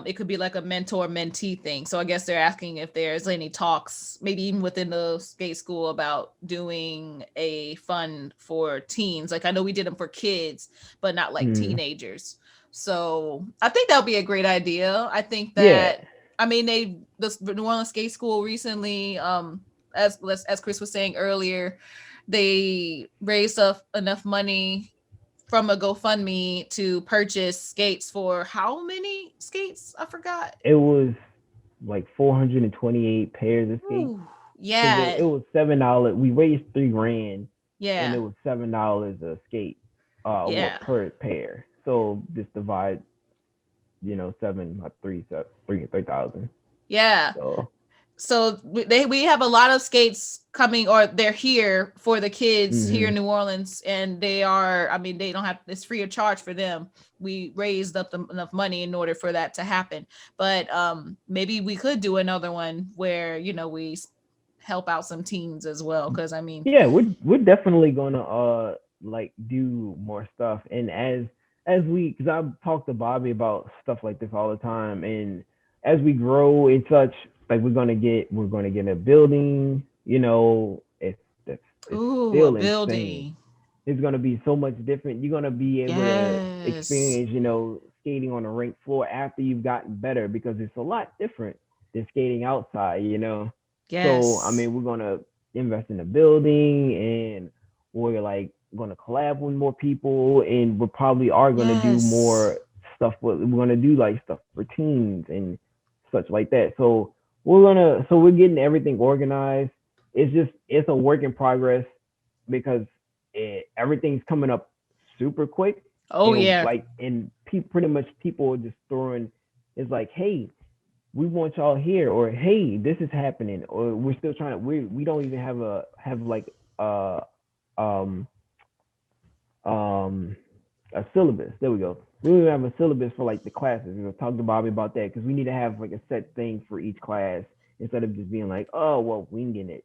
It could be like a mentor mentee thing. So I guess they're asking if there's any talks, maybe even within the skate school, about doing a fund for teens. Like I know we did them for kids, but not like Hmm. teenagers. So I think that would be a great idea. I think Yeah. that I mean the New Orleans Skate School recently, as Chris was saying earlier, they raised up enough money from a GoFundMe to purchase skates for how many skates? I forgot. It was like 428 pairs of skates, Ooh, because yeah, it was $7. We raised 3 grand, and it yeah, was $7 a skate, yeah, what per pair. So just divide, 7 by 3,000. yeah. So. So we have a lot of skates coming, or they're here for the kids here in Hmm. New Orleans, and they are. I mean, they don't have. It's free of charge for them. We raised up enough money in order for that to happen. But maybe we could do another one where we help out some teens as well. Because I mean, Yeah, we're definitely gonna like do more stuff, and as we, because I've talked to Bobby about stuff like this all the time, and as we grow and such, like we're gonna get a building. It's ooh, a still insane. building. It's gonna be so much different. You're gonna be able to Yes, experience, skating on the rink floor after you've gotten better, because it's a lot different than skating outside. So I yes, mean, we're gonna invest in a building, and we're like gonna collab with more people, and we probably are gonna do yes, more stuff. We're gonna do like stuff for teens and such like that. So we're getting everything organized. It's a work in progress, because everything's coming up super quick, oh and yeah, pretty much people are just throwing. It's like, hey, we want y'all here, or hey, this is happening, or we're still trying to. We don't even have like uh um um a syllabus. There we go. We don't even have a syllabus for like the classes. We were talking to Bobby about that, because we need to have like a set thing for each class, instead of just being like, oh well, winging it.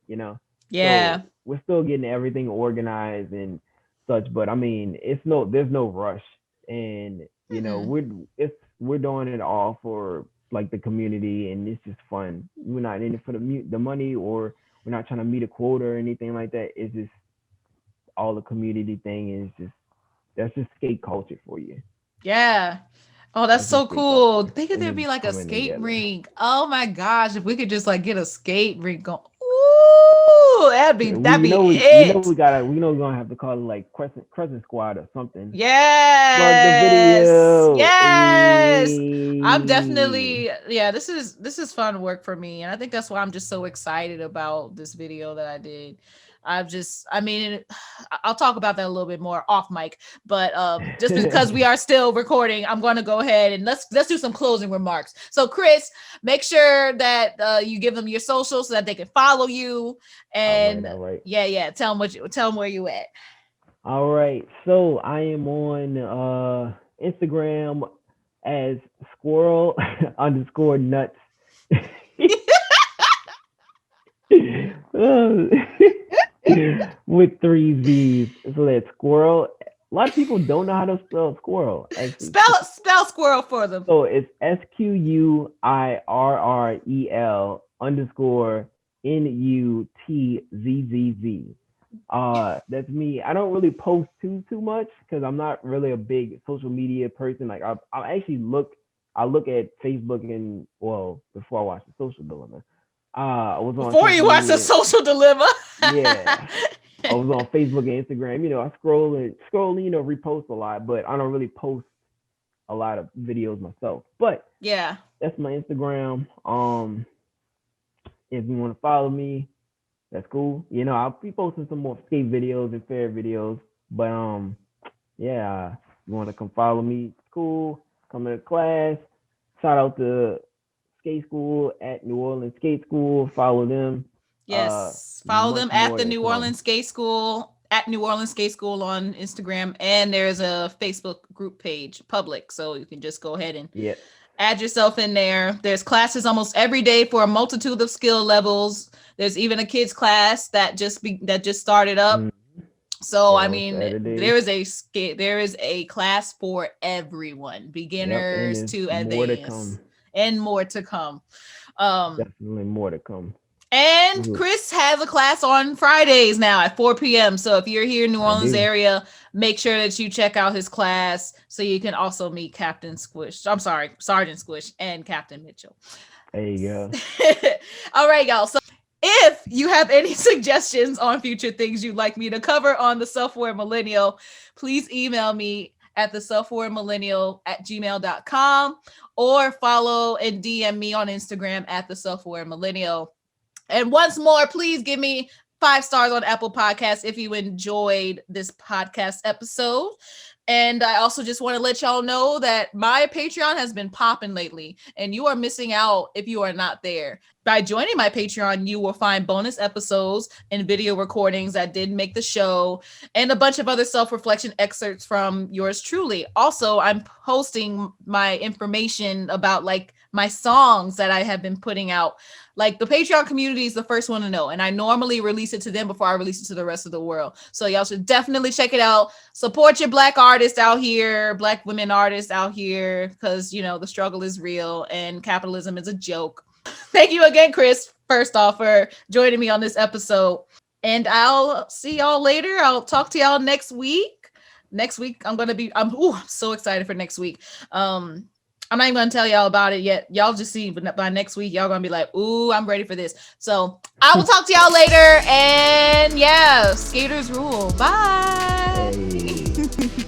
yeah. So we're still getting everything organized and such, but I mean, there's no rush, and Mm-mm. we're doing it all for like the community, and it's just fun. We're not in it for the money, or we're not trying to meet a quota or anything like that. It's just all the community thing is just that's just skate culture for you. Yeah. Oh, that's That's just so skate cool. culture. Think if It's there'd just be like a coming skate together. rink. Oh my gosh, if we could just like get a skate rink going. Ooh, that'd be We that'd you be know we it. gotta we know we're gonna have to call it like Crescent Squad or something. Plug the Yes. video. Yes. I'm Ayy. definitely, yeah, this is fun work for me. And I think that's why I'm just so excited about this video that I did. I mean, I'll talk about that a little bit more off mic, but just because we are still recording, I'm going to go ahead and let's do some closing remarks. So Chris, make sure that you give them your social so that they can follow you, and all right. yeah, tell them where you at. All right. So I am on Instagram as squirrel underscore nuts. With three V's. So that's squirrel. A lot of people don't know how to spell squirrel, actually. Spell squirrel for them. So it's SQUIRREL underscore NUTZZZ. That's me. I don't really post too much because I'm not really a big social media person. Like I actually I look at Facebook and well before I watch the Social Dilemma. I was on before you watch the Social Dilemma. Yeah. I was on Facebook and Instagram. You know, I scroll, you know, repost a lot, but I don't really post a lot of videos myself. But yeah, that's my Instagram. If you want to follow me, that's cool. You know, I'll be posting some more skate videos and fair videos. But yeah, you want to come follow me, it's cool. Come to class. Shout out to Skate School at New Orleans Skate School. Follow them. Yes, follow them at the New Orleans Skate School, at New Orleans Skate School on Instagram, and there's a Facebook group page, public, so you can just go ahead and add yourself in there. There's classes almost every day for a multitude of skill levels. There's even a kids class that just started up. So I mean, there is a class for everyone, beginners to advanced, and more to come. Definitely more to come. And Chris has a class on Fridays now at 4 p.m. So if you're here in New Orleans area, make sure that you check out his class so you can also meet Sergeant Squish and Captain Mitchell. There you go. All right, y'all. So if you have any suggestions on future things you'd like me to cover on the Self-Aware Millennial, please email me at theselfawaremillennial@gmail.com or follow and DM me on Instagram at the Self-Aware Millennial. And once more, please give me 5 stars on Apple Podcasts if you enjoyed this podcast episode. And I also just want to let y'all know that my Patreon has been popping lately, and you are missing out if you are not there. By joining my Patreon, you will find bonus episodes and video recordings that didn't make the show, and a bunch of other self-reflection excerpts from yours truly. Also, I'm posting my information about like my songs that I have been putting out. Like the Patreon community is the first one to know, and I normally release it to them before I release it to the rest of the world. So y'all should definitely check it out. Support your Black artists out here, Black women artists out here, because you know the struggle is real and capitalism is a joke. Thank you again, Chris, first off, for joining me on this episode. And I'll see y'all later. I'll talk to y'all next week. Next week, I'm so excited for next week. I'm not even gonna tell y'all about it yet. Y'all just see, but by next week, y'all gonna be like, ooh, I'm ready for this. So I will talk to y'all later. And yeah, skaters rule. Bye. Hey.